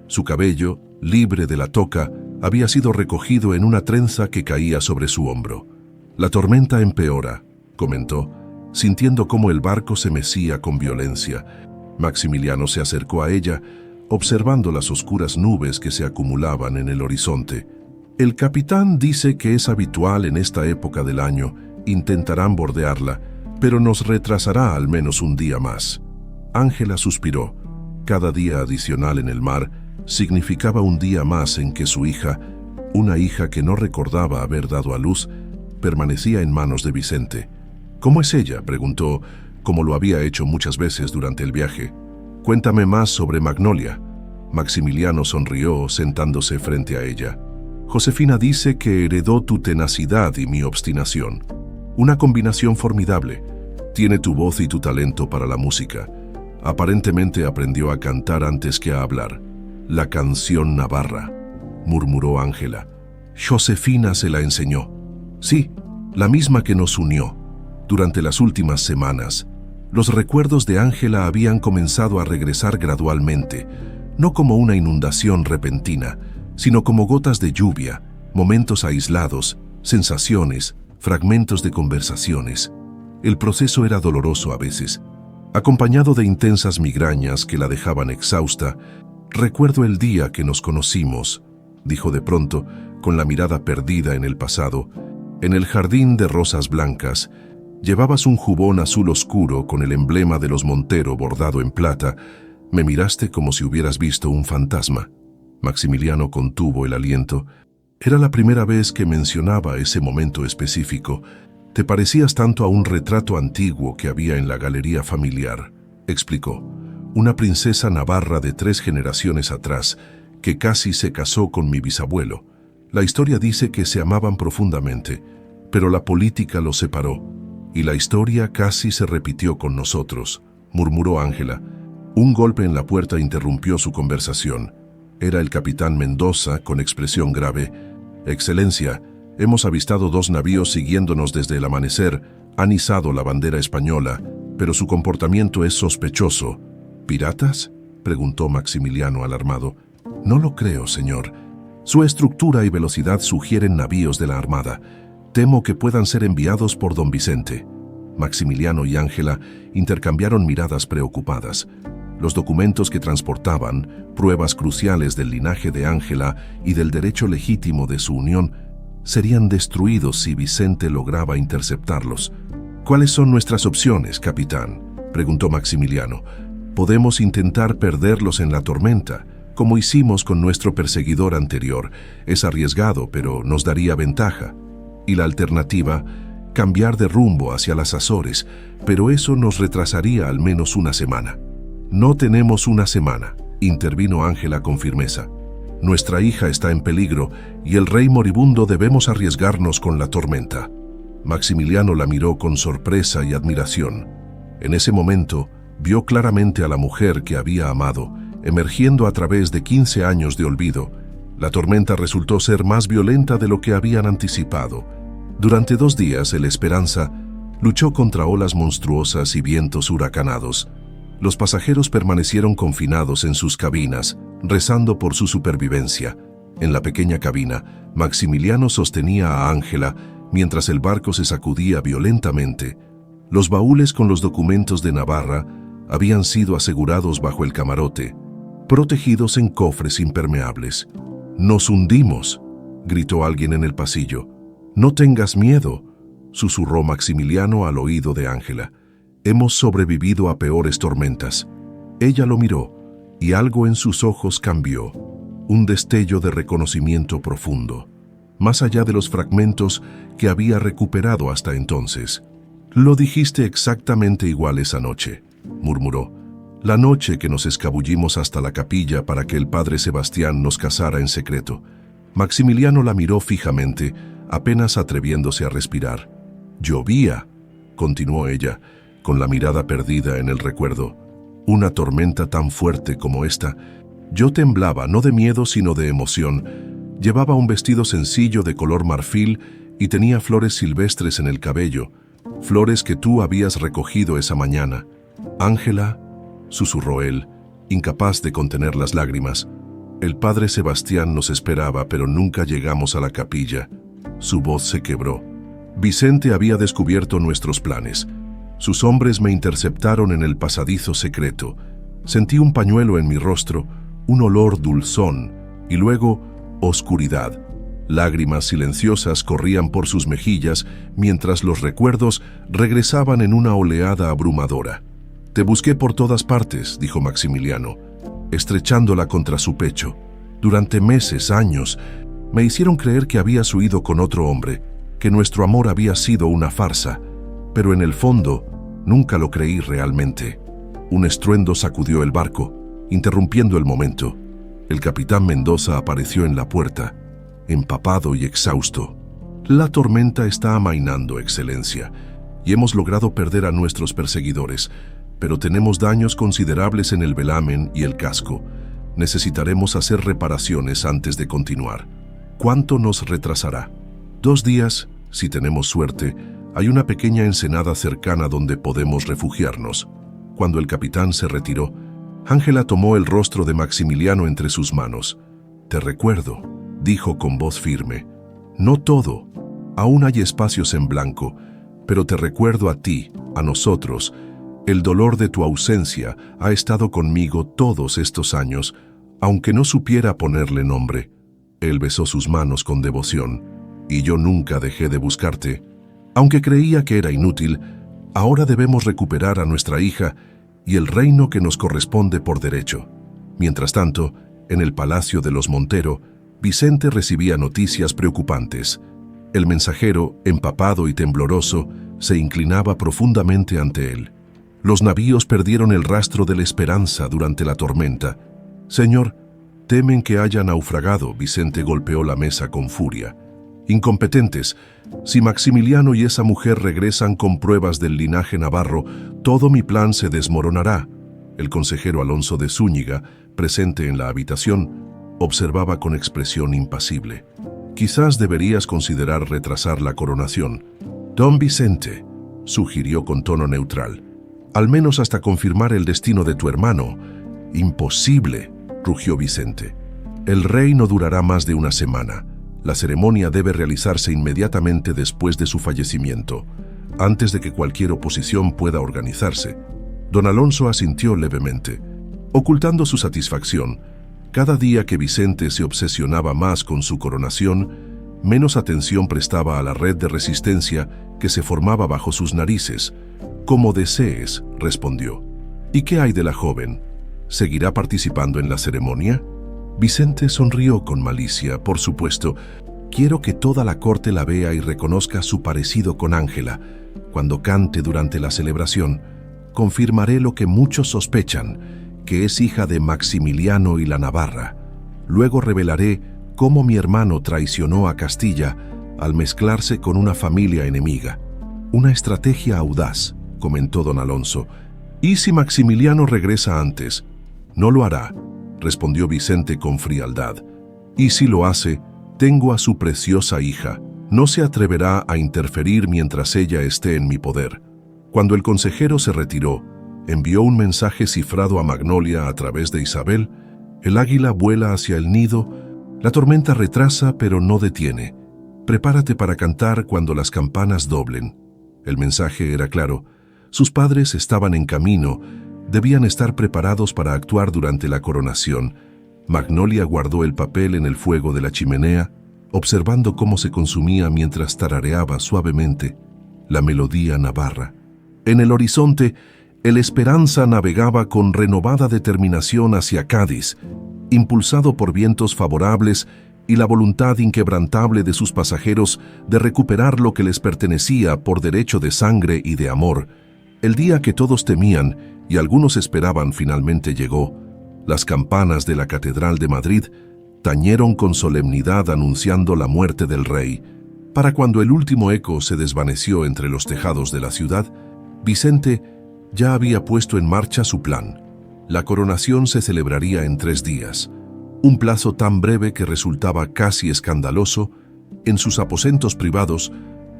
Su cabello, libre de la toca, había sido recogido en una trenza que caía sobre su hombro. «La tormenta empeora», comentó, sintiendo cómo el barco se mecía con violencia. Maximiliano se acercó a ella, observando las oscuras nubes que se acumulaban en el horizonte. «El capitán dice que es habitual en esta época del año. Intentarán bordearla, pero nos retrasará al menos un día más». Ángela suspiró. Cada día adicional en el mar significaba un día más en que su hija, una hija que no recordaba haber dado a luz, permanecía en manos de Vicente. «¿Cómo es ella?», preguntó, como lo había hecho muchas veces durante el viaje. «Cuéntame más sobre Magnolia». Maximiliano sonrió sentándose frente a ella. «Josefina dice que heredó tu tenacidad y mi obstinación. Una combinación formidable. Tiene tu voz y tu talento para la música. Aparentemente aprendió a cantar antes que a hablar. La canción navarra», murmuró Ángela. «Josefina se la enseñó». «Sí, la misma que nos unió». Durante las últimas semanas, los recuerdos de Ángela habían comenzado a regresar gradualmente, no como una inundación repentina, sino como gotas de lluvia, momentos aislados, sensaciones, fragmentos de conversaciones. El proceso era doloroso a veces, acompañado de intensas migrañas que la dejaban exhausta. «Recuerdo el día que nos conocimos», dijo de pronto, con la mirada perdida en el pasado. «En el jardín de rosas blancas. Llevabas un jubón azul oscuro con el emblema de los Montero bordado en plata. Me miraste como si hubieras visto un fantasma». Maximiliano contuvo el aliento. Era la primera vez que mencionaba ese momento específico. «Te parecías tanto a un retrato antiguo que había en la galería familiar», explicó. «Una princesa navarra de 3 generaciones atrás, que casi se casó con mi bisabuelo. La historia dice que se amaban profundamente, pero la política los separó, y la historia casi se repitió con nosotros», murmuró Ángela. Un golpe en la puerta interrumpió su conversación. Era el capitán Mendoza, con expresión grave. «Excelencia, hemos avistado 2 navíos siguiéndonos desde el amanecer. Han izado la bandera española, pero su comportamiento es sospechoso». «¿Piratas?», preguntó Maximiliano alarmado. «No lo creo, señor. Su estructura y velocidad sugieren navíos de la Armada. Temo que puedan ser enviados por don Vicente. Maximiliano y Ángela intercambiaron miradas preocupadas. Los documentos que transportaban, pruebas cruciales del linaje de Ángela y del derecho legítimo de su unión, serían destruidos si Vicente lograba interceptarlos. ¿Cuáles son nuestras opciones, capitán?, preguntó Maximiliano. Podemos intentar perderlos en la tormenta, como hicimos con nuestro perseguidor anterior. Es arriesgado, pero nos daría ventaja. Y la alternativa, cambiar de rumbo hacia las Azores, pero eso nos retrasaría al menos una semana. No tenemos una semana, intervino Ángela con firmeza. Nuestra hija está en peligro y el rey moribundo debemos arriesgarnos con la tormenta. Maximiliano la miró con sorpresa y admiración. En ese momento, vio claramente a la mujer que había amado, emergiendo a través de 15 años de olvido. La tormenta resultó ser más violenta de lo que habían anticipado. Durante 2 días, el Esperanza luchó contra olas monstruosas y vientos huracanados. Los pasajeros permanecieron confinados en sus cabinas, rezando por su supervivencia. En la pequeña cabina, Maximiliano sostenía a Ángela mientras el barco se sacudía violentamente. Los baúles con los documentos de Navarra habían sido asegurados bajo el camarote, protegidos en cofres impermeables. «¡Nos hundimos!», gritó alguien en el pasillo. «No tengas miedo», susurró Maximiliano al oído de Ángela. «Hemos sobrevivido a peores tormentas». Ella lo miró, y algo en sus ojos cambió, un destello de reconocimiento profundo, más allá de los fragmentos que había recuperado hasta entonces. «Lo dijiste exactamente igual esa noche», murmuró. «La noche que nos escabullimos hasta la capilla para que el padre Sebastián nos casara en secreto». Maximiliano la miró fijamente, apenas atreviéndose a respirar. «Llovía», continuó ella, con la mirada perdida en el recuerdo. «Una tormenta tan fuerte como esta». Yo temblaba, no de miedo sino de emoción. Llevaba un vestido sencillo de color marfil y tenía flores silvestres en el cabello, flores que tú habías recogido esa mañana. «Ángela», susurró él, incapaz de contener las lágrimas. «El padre Sebastián nos esperaba, pero nunca llegamos a la capilla». Su voz se quebró. Vicente había descubierto nuestros planes. Sus hombres me interceptaron en el pasadizo secreto. Sentí un pañuelo en mi rostro, un olor dulzón, y luego oscuridad. Lágrimas silenciosas corrían por sus mejillas mientras los recuerdos regresaban en una oleada abrumadora. «Te busqué por todas partes», dijo Maximiliano, estrechándola contra su pecho. «Durante meses, años, me hicieron creer que habías huido con otro hombre, que nuestro amor había sido una farsa, pero en el fondo nunca lo creí realmente». Un estruendo sacudió el barco, interrumpiendo el momento. El capitán Mendoza apareció en la puerta, empapado y exhausto. «La tormenta está amainando, Excelencia, y hemos logrado perder a nuestros perseguidores, pero tenemos daños considerables en el velamen y el casco. Necesitaremos hacer reparaciones antes de continuar». «¿Cuánto nos retrasará?» «2 días, si tenemos suerte. Hay una pequeña ensenada cercana donde podemos refugiarnos». Cuando el capitán se retiró, Ángela tomó el rostro de Maximiliano entre sus manos. «Te recuerdo», dijo con voz firme. «No todo. Aún hay espacios en blanco, pero te recuerdo a ti, a nosotros. El dolor de tu ausencia ha estado conmigo todos estos años, aunque no supiera ponerle nombre». Él besó sus manos con devoción. «Y yo nunca dejé de buscarte. Aunque creía que era inútil, ahora debemos recuperar a nuestra hija y el reino que nos corresponde por derecho». Mientras tanto, en el palacio de los Montero, Vicente recibía noticias preocupantes. El mensajero, empapado y tembloroso, se inclinaba profundamente ante él. «Los navíos perdieron el rastro de la Esperanza durante la tormenta». «Señor, temen que haya naufragado», Vicente golpeó la mesa con furia. «Incompetentes, si Maximiliano y esa mujer regresan con pruebas del linaje navarro, todo mi plan se desmoronará». El consejero Alonso de Zúñiga, presente en la habitación, observaba con expresión impasible. «Quizás deberías considerar retrasar la coronación». «Don Vicente», sugirió con tono neutral, «al menos hasta confirmar el destino de tu hermano». «Imposible», rugió Vicente. «El rey no durará más de una semana. La ceremonia debe realizarse inmediatamente después de su fallecimiento, antes de que cualquier oposición pueda organizarse. Don Alonso asintió levemente, ocultando su satisfacción. Cada día que Vicente se obsesionaba más con su coronación, menos atención prestaba a la red de resistencia que se formaba bajo sus narices. «Como desees», respondió. «¿Y qué hay de la joven? ¿Seguirá participando en la ceremonia?» Vicente sonrió con malicia. «Por supuesto. Quiero que toda la corte la vea y reconozca su parecido con Ángela. Cuando cante durante la celebración, confirmaré lo que muchos sospechan, que es hija de Maximiliano y la Navarra. Luego revelaré cómo mi hermano traicionó a Castilla al mezclarse con una familia enemiga. Una estrategia audaz», comentó don Alonso. «¿Y si Maximiliano regresa antes?» «No lo hará», respondió Vicente con frialdad. «Y si lo hace, tengo a su preciosa hija. No se atreverá a interferir mientras ella esté en mi poder». Cuando el consejero se retiró, envió un mensaje cifrado a Magnolia a través de Isabel. «El águila vuela hacia el nido, la tormenta retrasa pero no detiene. Prepárate para cantar cuando las campanas doblen». El mensaje era claro. Sus padres estaban en camino, debían estar preparados para actuar durante la coronación. Magnolia guardó el papel en el fuego de la chimenea, observando cómo se consumía mientras tarareaba suavemente la melodía navarra. En el horizonte, el Esperanza navegaba con renovada determinación hacia Cádiz, impulsado por vientos favorables y la voluntad inquebrantable de sus pasajeros de recuperar lo que les pertenecía por derecho de sangre y de amor. El día que todos temían y algunos esperaban finalmente llegó. Las campanas de la Catedral de Madrid tañeron con solemnidad anunciando la muerte del rey. Para cuando el último eco se desvaneció entre los tejados de la ciudad, Vicente ya había puesto en marcha su plan. La coronación se celebraría en 3 días, un plazo tan breve que resultaba casi escandaloso. En sus aposentos privados,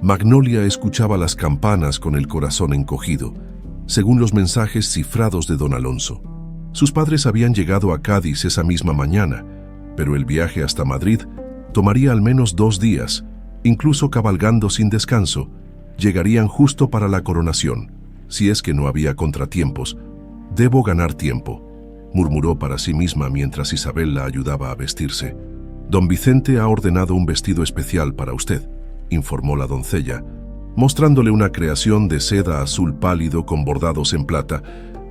Magnolia escuchaba las campanas con el corazón encogido, según los mensajes cifrados de don Alonso. Sus padres habían llegado a Cádiz esa misma mañana, pero el viaje hasta Madrid tomaría al menos 2 días. Incluso cabalgando sin descanso, llegarían justo para la coronación. Si es que no había contratiempos. «Debo ganar tiempo», murmuró para sí misma mientras Isabel la ayudaba a vestirse. «Don Vicente ha ordenado un vestido especial para usted», informó la doncella, mostrándole una creación de seda azul pálido con bordados en plata.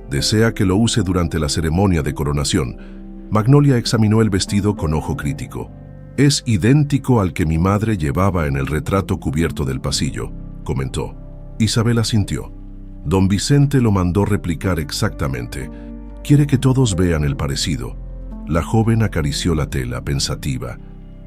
«Desea que lo use durante la ceremonia de coronación». Magnolia examinó el vestido con ojo crítico. «Es idéntico al que mi madre llevaba en el retrato cubierto del pasillo», comentó. Isabel asintió. Don Vicente lo mandó replicar exactamente. «Quiere que todos vean el parecido». La joven acarició la tela, pensativa.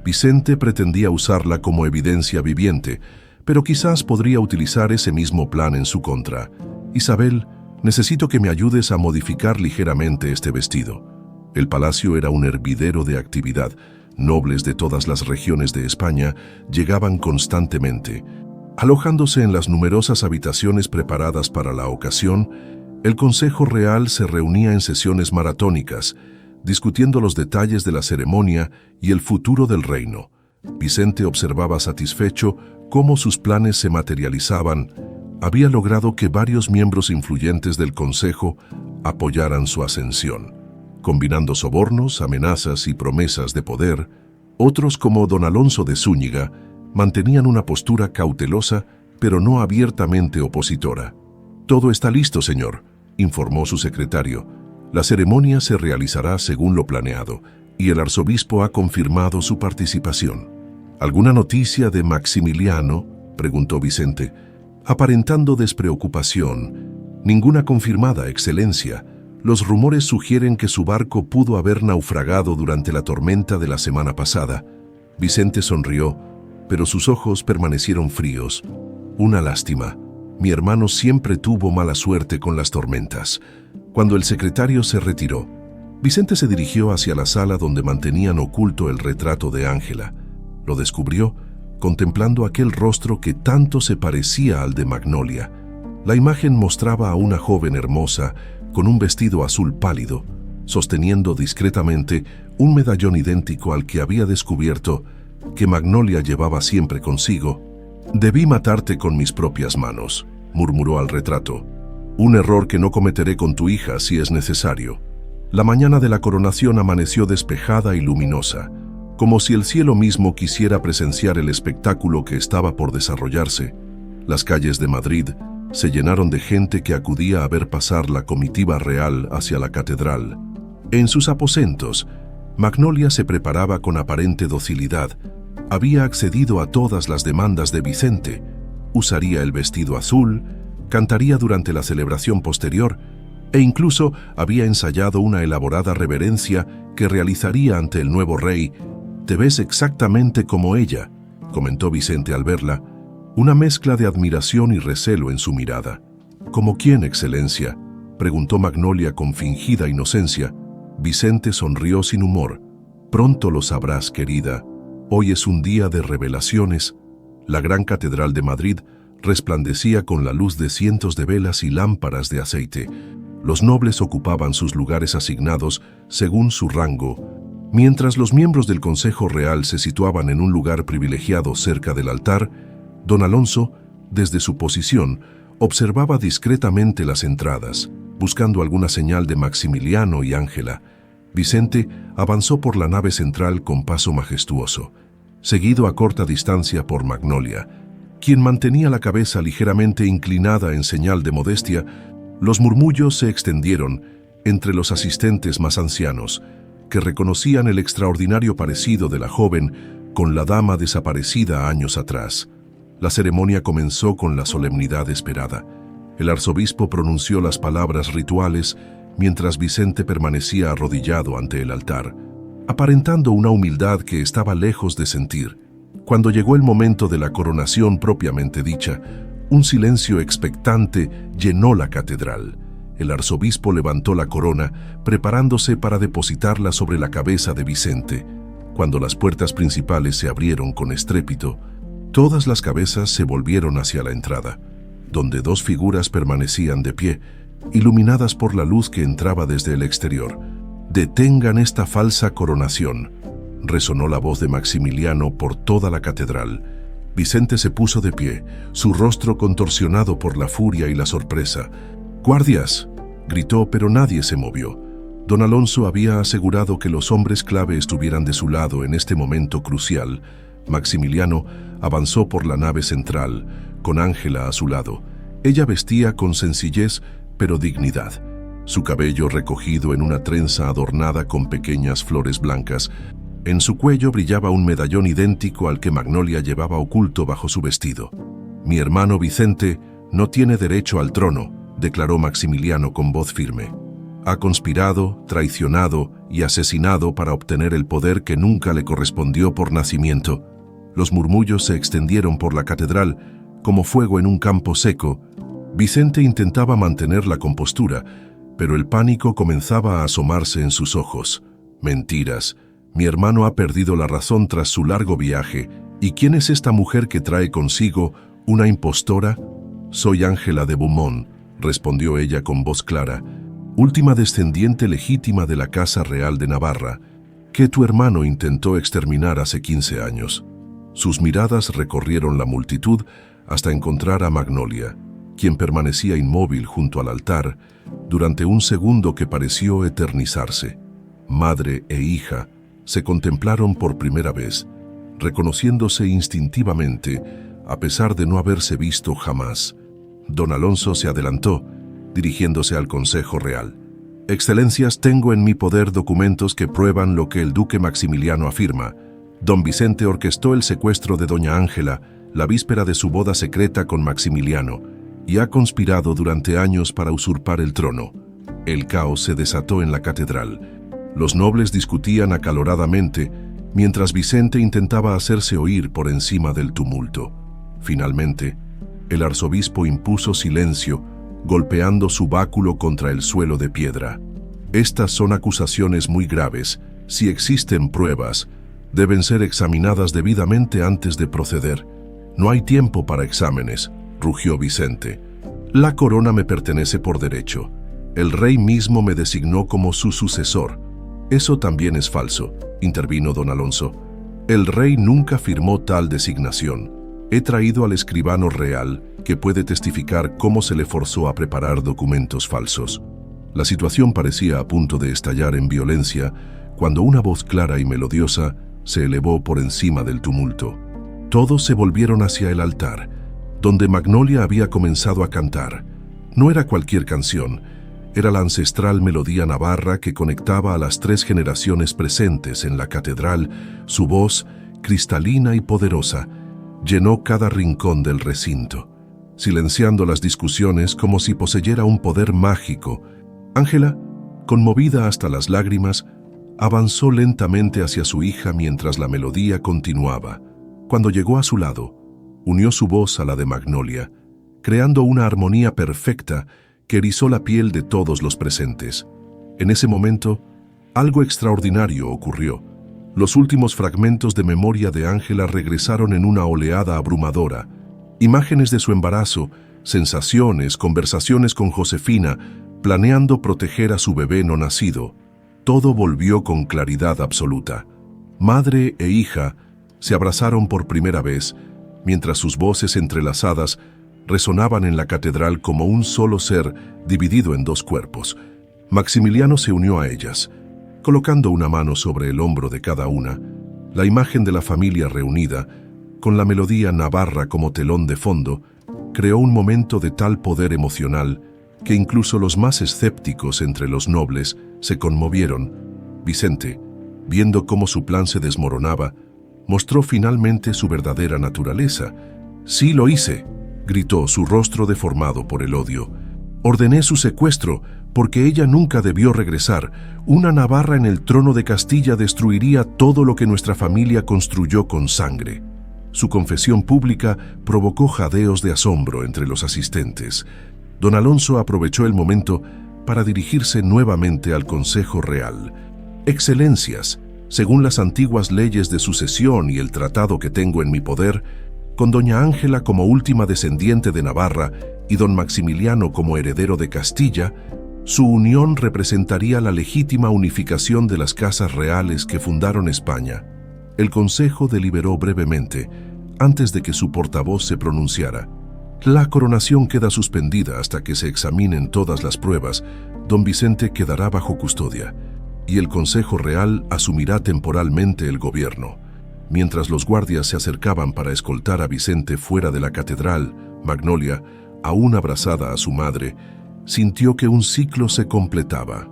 Vicente pretendía usarla como evidencia viviente, pero quizás podría utilizar ese mismo plan en su contra. «Isabel, necesito que me ayudes a modificar ligeramente este vestido». El palacio era un hervidero de actividad. Nobles de todas las regiones de España llegaban constantemente. Alojándose en las numerosas habitaciones preparadas para la ocasión, el Consejo Real se reunía en sesiones maratónicas, discutiendo los detalles de la ceremonia y el futuro del reino. Vicente observaba satisfecho cómo sus planes se materializaban. Había logrado que varios miembros influyentes del Consejo apoyaran su ascensión, combinando sobornos, amenazas y promesas de poder. Otros, como don Alonso de Zúñiga, mantenían una postura cautelosa, pero no abiertamente opositora. «Todo está listo, señor», informó su secretario. «La ceremonia se realizará según lo planeado, y el arzobispo ha confirmado su participación». «¿Alguna noticia de Maximiliano?», preguntó Vicente, aparentando despreocupación. «Ninguna confirmada, Excelencia. Los rumores sugieren que su barco pudo haber naufragado durante la tormenta de la semana pasada». Vicente sonrió, pero sus ojos permanecieron fríos. «Una lástima. Mi hermano siempre tuvo mala suerte con las tormentas». Cuando el secretario se retiró, Vicente se dirigió hacia la sala donde mantenían oculto el retrato de Ángela. Lo descubrió, contemplando aquel rostro que tanto se parecía al de Magnolia. La imagen mostraba a una joven hermosa, con un vestido azul pálido, sosteniendo discretamente un medallón idéntico al que había descubierto que Magnolia llevaba siempre consigo. «Debí matarte con mis propias manos», murmuró al retrato. «Un error que no cometeré con tu hija si es necesario». La mañana de la coronación amaneció despejada y luminosa, como si el cielo mismo quisiera presenciar el espectáculo que estaba por desarrollarse. Las calles de Madrid se llenaron de gente que acudía a ver pasar la comitiva real hacia la catedral. En sus aposentos, Magnolia se preparaba con aparente docilidad. Había accedido a todas las demandas de Vicente. Usaría el vestido azul, cantaría durante la celebración posterior e incluso había ensayado una elaborada reverencia que realizaría ante el nuevo rey. «Te ves exactamente como ella», comentó Vicente al verla, una mezcla de admiración y recelo en su mirada. «¿Como quién, Excelencia?», preguntó Magnolia con fingida inocencia. Vicente sonrió sin humor. «Pronto lo sabrás, querida. Hoy es un día de revelaciones». La gran catedral de Madrid resplandecía con la luz de cientos de velas y lámparas de aceite. Los nobles ocupaban sus lugares asignados según su rango, mientras los miembros del Consejo Real se situaban en un lugar privilegiado cerca del altar. Don Alonso, desde su posición, observaba discretamente las entradas, buscando alguna señal de Maximiliano y Ángela. Vicente avanzó por la nave central con paso majestuoso, seguido a corta distancia por Magnolia, quien mantenía la cabeza ligeramente inclinada en señal de modestia. Los murmullos se extendieron entre los asistentes más ancianos, que reconocían el extraordinario parecido de la joven con la dama desaparecida años atrás. La ceremonia comenzó con la solemnidad esperada. El arzobispo pronunció las palabras rituales mientras Vicente permanecía arrodillado ante el altar, aparentando una humildad que estaba lejos de sentir. Cuando llegó el momento de la coronación propiamente dicha, un silencio expectante llenó la catedral. El arzobispo levantó la corona, preparándose para depositarla sobre la cabeza de Vicente. Cuando las puertas principales se abrieron con estrépito, todas las cabezas se volvieron hacia la entrada, donde dos figuras permanecían de pie, iluminadas por la luz que entraba desde el exterior. «Detengan esta falsa coronación», resonó la voz de Maximiliano por toda la catedral. Vicente se puso de pie, su rostro contorsionado por la furia y la sorpresa. «¡Guardias!», gritó, pero nadie se movió. Don Alonso había asegurado que los hombres clave estuvieran de su lado en este momento crucial. Maximiliano avanzó por la nave central, con Ángela a su lado. Ella vestía con sencillez, pero dignidad. Su cabello recogido en una trenza adornada con pequeñas flores blancas. En su cuello brillaba un medallón idéntico al que Magnolia llevaba oculto bajo su vestido. «Mi hermano Vicente no tiene derecho al trono», declaró Maximiliano con voz firme. «Ha conspirado, traicionado y asesinado para obtener el poder que nunca le correspondió por nacimiento». Los murmullos se extendieron por la catedral como fuego en un campo seco. Vicente intentaba mantener la compostura, pero el pánico comenzaba a asomarse en sus ojos. «Mentiras. Mi hermano ha perdido la razón tras su largo viaje. ¿Y quién es esta mujer que trae consigo una impostora?» «Soy Ángela de Beaumont», respondió ella con voz clara, «última descendiente legítima de la Casa Real de Navarra, que tu hermano intentó exterminar hace 15 años». Sus miradas recorrieron la multitud hasta encontrar a Magnolia, quien permanecía inmóvil junto al altar durante un segundo que pareció eternizarse. Madre e hija se contemplaron por primera vez, reconociéndose instintivamente, a pesar de no haberse visto jamás. Don Alonso se adelantó, dirigiéndose al Consejo Real. «Excelencias, tengo en mi poder documentos que prueban lo que el duque Maximiliano afirma. Don Vicente orquestó el secuestro de doña Ángela la víspera de su boda secreta con Maximiliano y ha conspirado durante años para usurpar el trono». El caos se desató en la catedral. Los nobles discutían acaloradamente, mientras Vicente intentaba hacerse oír por encima del tumulto. Finalmente, el arzobispo impuso silencio, golpeando su báculo contra el suelo de piedra. «Estas son acusaciones muy graves. Si existen pruebas, deben ser examinadas debidamente antes de proceder». «No hay tiempo para exámenes», rugió Vicente. «La corona me pertenece por derecho. El rey mismo me designó como su sucesor». «Eso también es falso», intervino don Alonso. El rey nunca firmó tal designación. He traído al escribano real que puede testificar cómo se le forzó a preparar documentos falsos. La situación parecía a punto de estallar en violencia cuando una voz clara y melodiosa se elevó por encima del tumulto. Todos se volvieron hacia el altar, donde Magnolia había comenzado a cantar. No era cualquier canción, era la ancestral melodía navarra que conectaba a las 3 generaciones presentes en la catedral. Su voz, cristalina y poderosa, llenó cada rincón del recinto, silenciando las discusiones como si poseyera un poder mágico. Ángela, conmovida hasta las lágrimas, avanzó lentamente hacia su hija mientras la melodía continuaba. Cuando llegó a su lado, unió su voz a la de Magnolia, creando una armonía perfecta que erizó la piel de todos los presentes. En ese momento, algo extraordinario ocurrió. Los últimos fragmentos de memoria de Ángela regresaron en una oleada abrumadora. Imágenes de su embarazo, sensaciones, conversaciones con Josefina, planeando proteger a su bebé no nacido. Todo volvió con claridad absoluta. Madre e hija se abrazaron por primera vez, mientras sus voces entrelazadas resonaban en la catedral como un solo ser dividido en 2 cuerpos. Maximiliano se unió a ellas, colocando una mano sobre el hombro de cada una. La imagen de la familia reunida, con la melodía navarra como telón de fondo, creó un momento de tal poder emocional que incluso los más escépticos entre los nobles se conmovieron. Vicente, viendo cómo su plan se desmoronaba, mostró finalmente su verdadera naturaleza. «Sí lo hice», gritó, su rostro deformado por el odio. «Ordené su secuestro porque ella nunca debió regresar. Una Navarra en el trono de Castilla destruiría todo lo que nuestra familia construyó con sangre». Su confesión pública provocó jadeos de asombro entre los asistentes. Don Alonso aprovechó el momento para dirigirse nuevamente al Consejo Real. «Excelencias, según las antiguas leyes de sucesión y el tratado que tengo en mi poder, con doña Ángela como última descendiente de Navarra y don Maximiliano como heredero de Castilla, su unión representaría la legítima unificación de las casas reales que fundaron España». El Consejo deliberó brevemente, antes de que su portavoz se pronunciara. «La coronación queda suspendida hasta que se examinen todas las pruebas. Don Vicente quedará bajo custodia, y el Consejo Real asumirá temporalmente el gobierno». Mientras los guardias se acercaban para escoltar a Vicente fuera de la catedral, Magnolia, aún abrazada a su madre, sintió que un ciclo se completaba.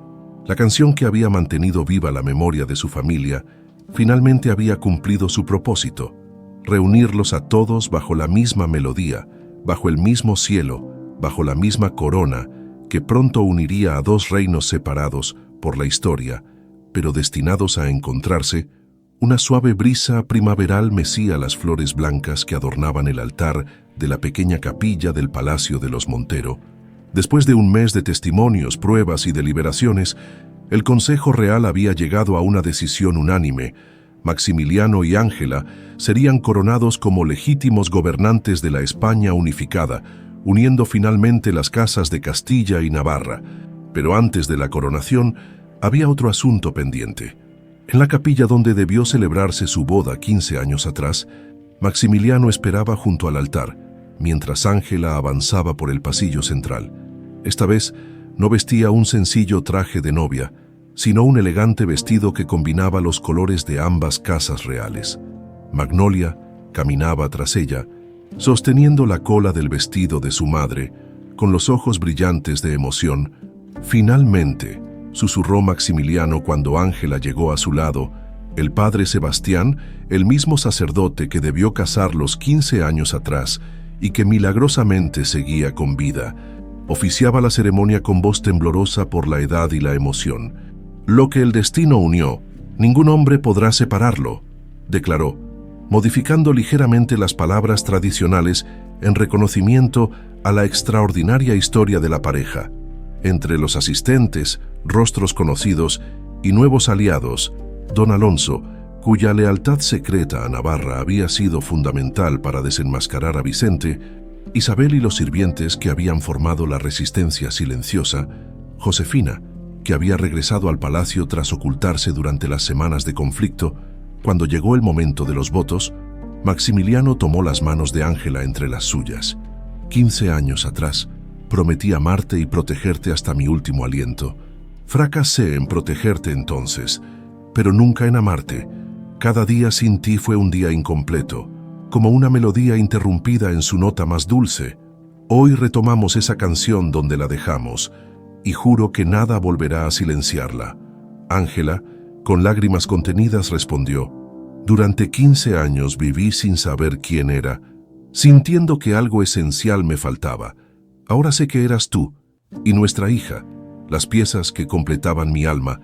La canción que había mantenido viva la memoria de su familia finalmente había cumplido su propósito: reunirlos a todos bajo la misma melodía, bajo el mismo cielo, bajo la misma corona, que pronto uniría a 2 reinos separados por la historia, pero destinados a encontrarse. Una suave brisa primaveral mecía las flores blancas que adornaban el altar de la pequeña capilla del Palacio de los Montero. Después de un mes de testimonios, pruebas y deliberaciones, el Consejo Real había llegado a una decisión unánime. Maximiliano y Ángela serían coronados como legítimos gobernantes de la España unificada, uniendo finalmente las casas de Castilla y Navarra. Pero antes de la coronación, había otro asunto pendiente. En la capilla donde debió celebrarse su boda 15 años atrás, Maximiliano esperaba junto al altar, mientras Ángela avanzaba por el pasillo central. Esta vez no vestía un sencillo traje de novia, sino un elegante vestido que combinaba los colores de ambas casas reales. Magnolia caminaba tras ella, sosteniendo la cola del vestido de su madre, con los ojos brillantes de emoción. «Finalmente», susurró Maximiliano cuando Ángela llegó a su lado, «el padre Sebastián, el mismo sacerdote que debió casarlos 15 años atrás y que milagrosamente seguía con vida, oficiaba la ceremonia con voz temblorosa por la edad y la emoción. Lo que el destino unió, ningún hombre podrá separarlo», declaró, modificando ligeramente las palabras tradicionales en reconocimiento a la extraordinaria historia de la pareja. Entre los asistentes, rostros conocidos y nuevos aliados, don Alonso, cuya lealtad secreta a Navarra había sido fundamental para desenmascarar a Vicente, Isabel y los sirvientes que habían formado la resistencia silenciosa, Josefina, que había regresado al palacio tras ocultarse durante las semanas de conflicto, Cuando llegó el momento de los votos, Maximiliano tomó las manos de Ángela entre las suyas. 15 años atrás, prometí amarte y protegerte hasta mi último aliento. Fracasé en protegerte entonces, pero nunca en amarte. Cada día sin ti fue un día incompleto, como una melodía interrumpida en su nota más dulce. Hoy retomamos esa canción donde la dejamos, y juro que nada volverá a silenciarla. Ángela, con lágrimas contenidas, respondió: durante 15 años viví sin saber quién era, sintiendo que algo esencial me faltaba. Ahora sé que eras tú y nuestra hija, las piezas que completaban mi alma.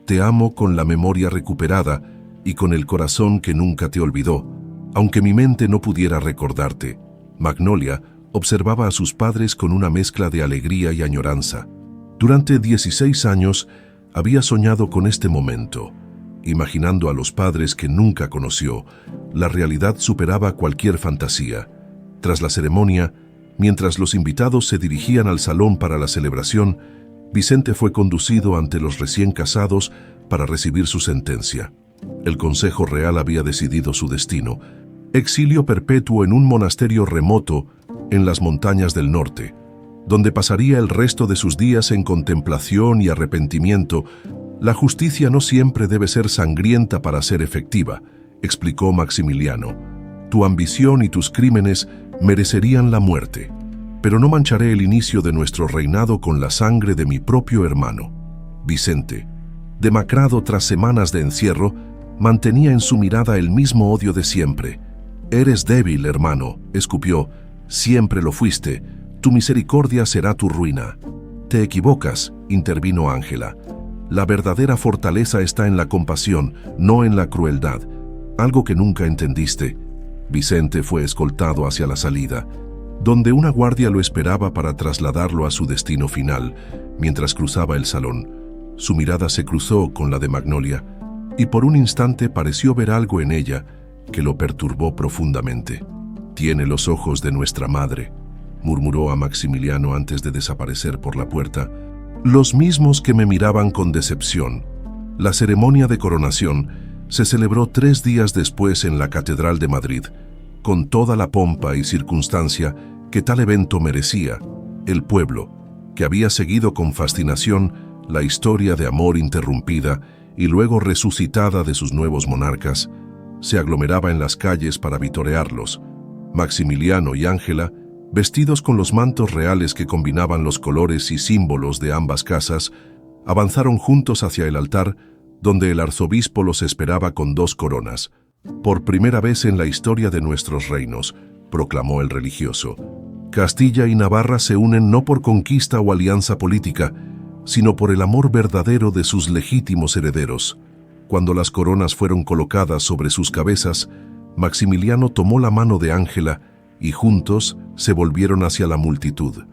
Te amo con la memoria recuperada y con el corazón que nunca te olvidó, aunque mi mente no pudiera recordarte. Magnolia observaba a sus padres con una mezcla de alegría y añoranza. Durante 16 años había soñado con este momento, imaginando a los padres que nunca conoció. La realidad superaba cualquier fantasía. Tras la ceremonia, mientras los invitados se dirigían al salón para la celebración, Vicente fue conducido ante los recién casados para recibir su sentencia. El Consejo Real había decidido su destino: exilio perpetuo en un monasterio remoto en las montañas del norte, donde pasaría el resto de sus días en contemplación y arrepentimiento. La justicia no siempre debe ser sangrienta para ser efectiva, explicó Maximiliano. Tu ambición y tus crímenes merecerían la muerte, pero no mancharé el inicio de nuestro reinado con la sangre de mi propio hermano. Vicente, demacrado tras semanas de encierro, mantenía en su mirada el mismo odio de siempre. Eres débil, hermano, escupió. Siempre lo fuiste. Tu misericordia será tu ruina. Te equivocas, intervino Ángela. La verdadera fortaleza está en la compasión, no en la crueldad. Algo que nunca entendiste. Vicente fue escoltado hacia la salida, donde una guardia lo esperaba para trasladarlo a su destino final. Mientras cruzaba el salón, su mirada se cruzó con la de Magnolia, y por un instante pareció ver algo en ella que lo perturbó profundamente. Tiene los ojos de nuestra madre, murmuró a Maximiliano antes de desaparecer por la puerta. Los mismos que me miraban con decepción. La ceremonia de coronación se celebró 3 días después en la Catedral de Madrid, con toda la pompa y circunstancia que tal evento merecía. El pueblo, que había seguido con fascinación la historia de amor interrumpida y luego resucitada de sus nuevos monarcas, se aglomeraba en las calles para vitorearlos. Maximiliano y Ángela, vestidos con los mantos reales que combinaban los colores y símbolos de ambas casas, avanzaron juntos hacia el altar, donde el arzobispo los esperaba con 2 coronas. Por primera vez en la historia de nuestros reinos, proclamó el religioso, Castilla y Navarra se unen no por conquista o alianza política, sino por el amor verdadero de sus legítimos herederos. Cuando las coronas fueron colocadas sobre sus cabezas, Maximiliano tomó la mano de Ángela y juntos se volvieron hacia la multitud.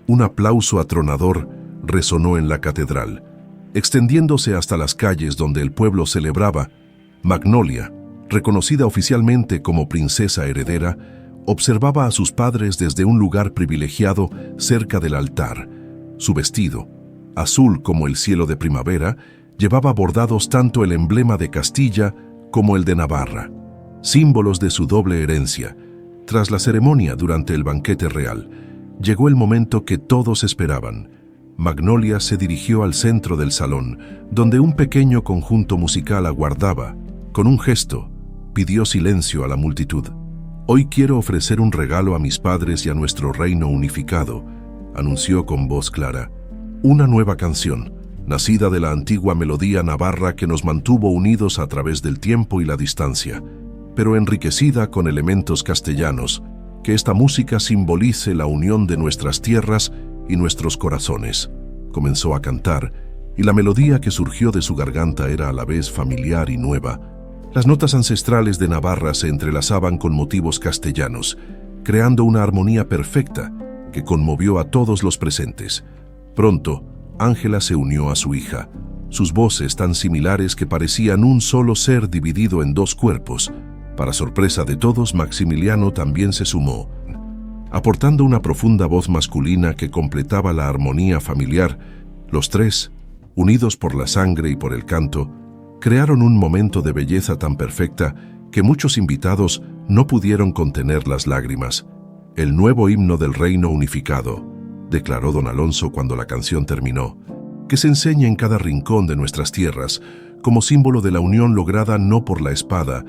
Un aplauso atronador resonó en la catedral. Extendiéndose hasta las calles donde el pueblo celebraba, Magnolia, reconocida oficialmente como princesa heredera, observaba a sus padres desde un lugar privilegiado cerca del altar. Su vestido, azul como el cielo de primavera, llevaba bordados tanto el emblema de Castilla como el de Navarra, símbolos de su doble herencia. Tras la ceremonia durante el banquete real, llegó el momento que todos esperaban. Magnolia se dirigió al centro del salón, donde un pequeño conjunto musical aguardaba. Con un gesto, pidió silencio a la multitud. Hoy quiero ofrecer un regalo a mis padres y a nuestro reino unificado, anunció con voz clara. Una nueva canción, nacida de la antigua melodía navarra que nos mantuvo unidos a través del tiempo y la distancia, pero enriquecida con elementos castellanos, que esta música simbolice la unión de nuestras tierras y nuestros corazones. Comenzó a cantar, y la melodía que surgió de su garganta era a la vez familiar y nueva. Las notas ancestrales de Navarra se entrelazaban con motivos castellanos, creando una armonía perfecta que conmovió a todos los presentes. Pronto, Ángela se unió a su hija. Sus voces tan similares que parecían un solo ser dividido en 2 cuerpos. Para sorpresa de todos, Maximiliano también se sumó, aportando una profunda voz masculina que completaba la armonía familiar. Los 3, unidos por la sangre y por el canto, crearon un momento de belleza tan perfecta que muchos invitados no pudieron contener las lágrimas. «El nuevo himno del reino unificado», declaró don Alonso cuando la canción terminó, «que se enseña en cada rincón de nuestras tierras como símbolo de la unión lograda no por la espada,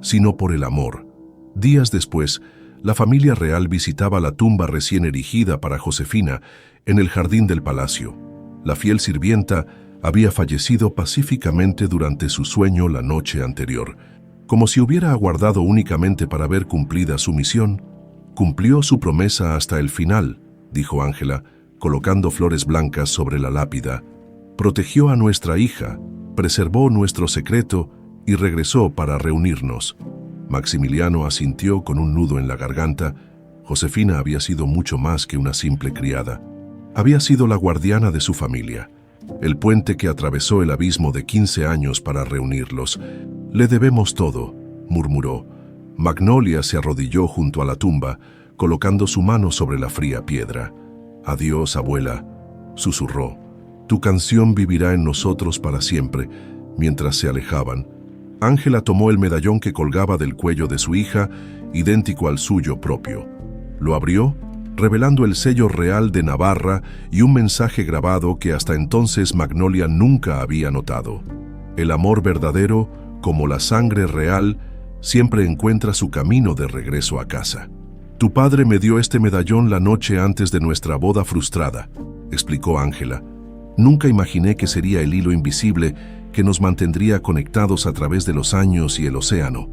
sino por el amor». Días después, la familia real visitaba la tumba recién erigida para Josefina en el jardín del palacio. La fiel sirvienta había fallecido pacíficamente durante su sueño la noche anterior. Como si hubiera aguardado únicamente para ver cumplida su misión, «Cumplió su promesa hasta el final», dijo Ángela, colocando flores blancas sobre la lápida. «Protegió a nuestra hija, preservó nuestro secreto y regresó para reunirnos». Maximiliano asintió con un nudo en la garganta. Josefina había sido mucho más que una simple criada. Había sido la guardiana de su familia, el puente que atravesó el abismo de 15 años para reunirlos. «Le debemos todo», murmuró. Magnolia se arrodilló junto a la tumba, colocando su mano sobre la fría piedra. «Adiós, abuela», susurró. «Tu canción vivirá en nosotros para siempre». Mientras se alejaban, Ángela tomó el medallón que colgaba del cuello de su hija, idéntico al suyo propio. Lo abrió, revelando el sello real de Navarra y un mensaje grabado que hasta entonces Magnolia nunca había notado. «El amor verdadero, como la sangre real, siempre encuentra su camino de regreso a casa». «Tu padre me dio este medallón la noche antes de nuestra boda frustrada», explicó Ángela. «Nunca imaginé que sería el hilo invisible que nos mantendría conectados a través de los años y el océano».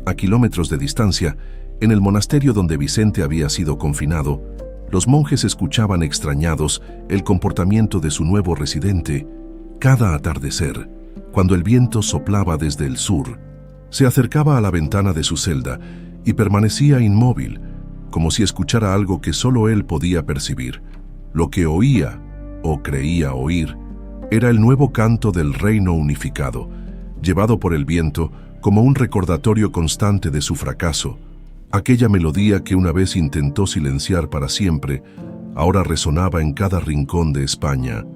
A kilómetros de distancia, en el monasterio donde Vicente había sido confinado, los monjes escuchaban extrañados el comportamiento de su nuevo residente. Cada atardecer, cuando el viento soplaba desde el sur, se acercaba a la ventana de su celda y permanecía inmóvil, como si escuchara algo que solo él podía percibir. Lo que oía, o creía oír, era el nuevo canto del reino unificado, llevado por el viento como un recordatorio constante de su fracaso. Aquella melodía que una vez intentó silenciar para siempre, ahora resonaba en cada rincón de España,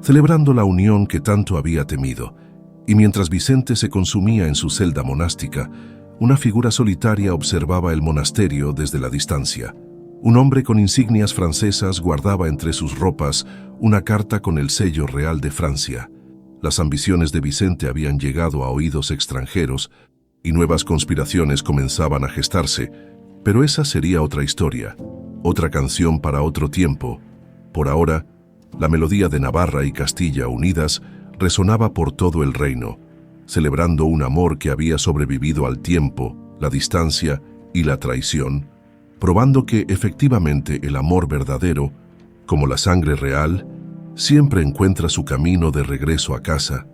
celebrando la unión que tanto había temido. Y mientras Vicente se consumía en su celda monástica, una figura solitaria observaba el monasterio desde la distancia. Un hombre con insignias francesas guardaba entre sus ropas una carta con el sello real de Francia. Las ambiciones de Vicente habían llegado a oídos extranjeros y nuevas conspiraciones comenzaban a gestarse, pero esa sería otra historia, otra canción para otro tiempo. Por ahora, la melodía de Navarra y Castilla unidas resonaba por todo el reino, celebrando un amor que había sobrevivido al tiempo, la distancia y la traición, probando que efectivamente el amor verdadero, como la sangre real, siempre encuentra su camino de regreso a casa.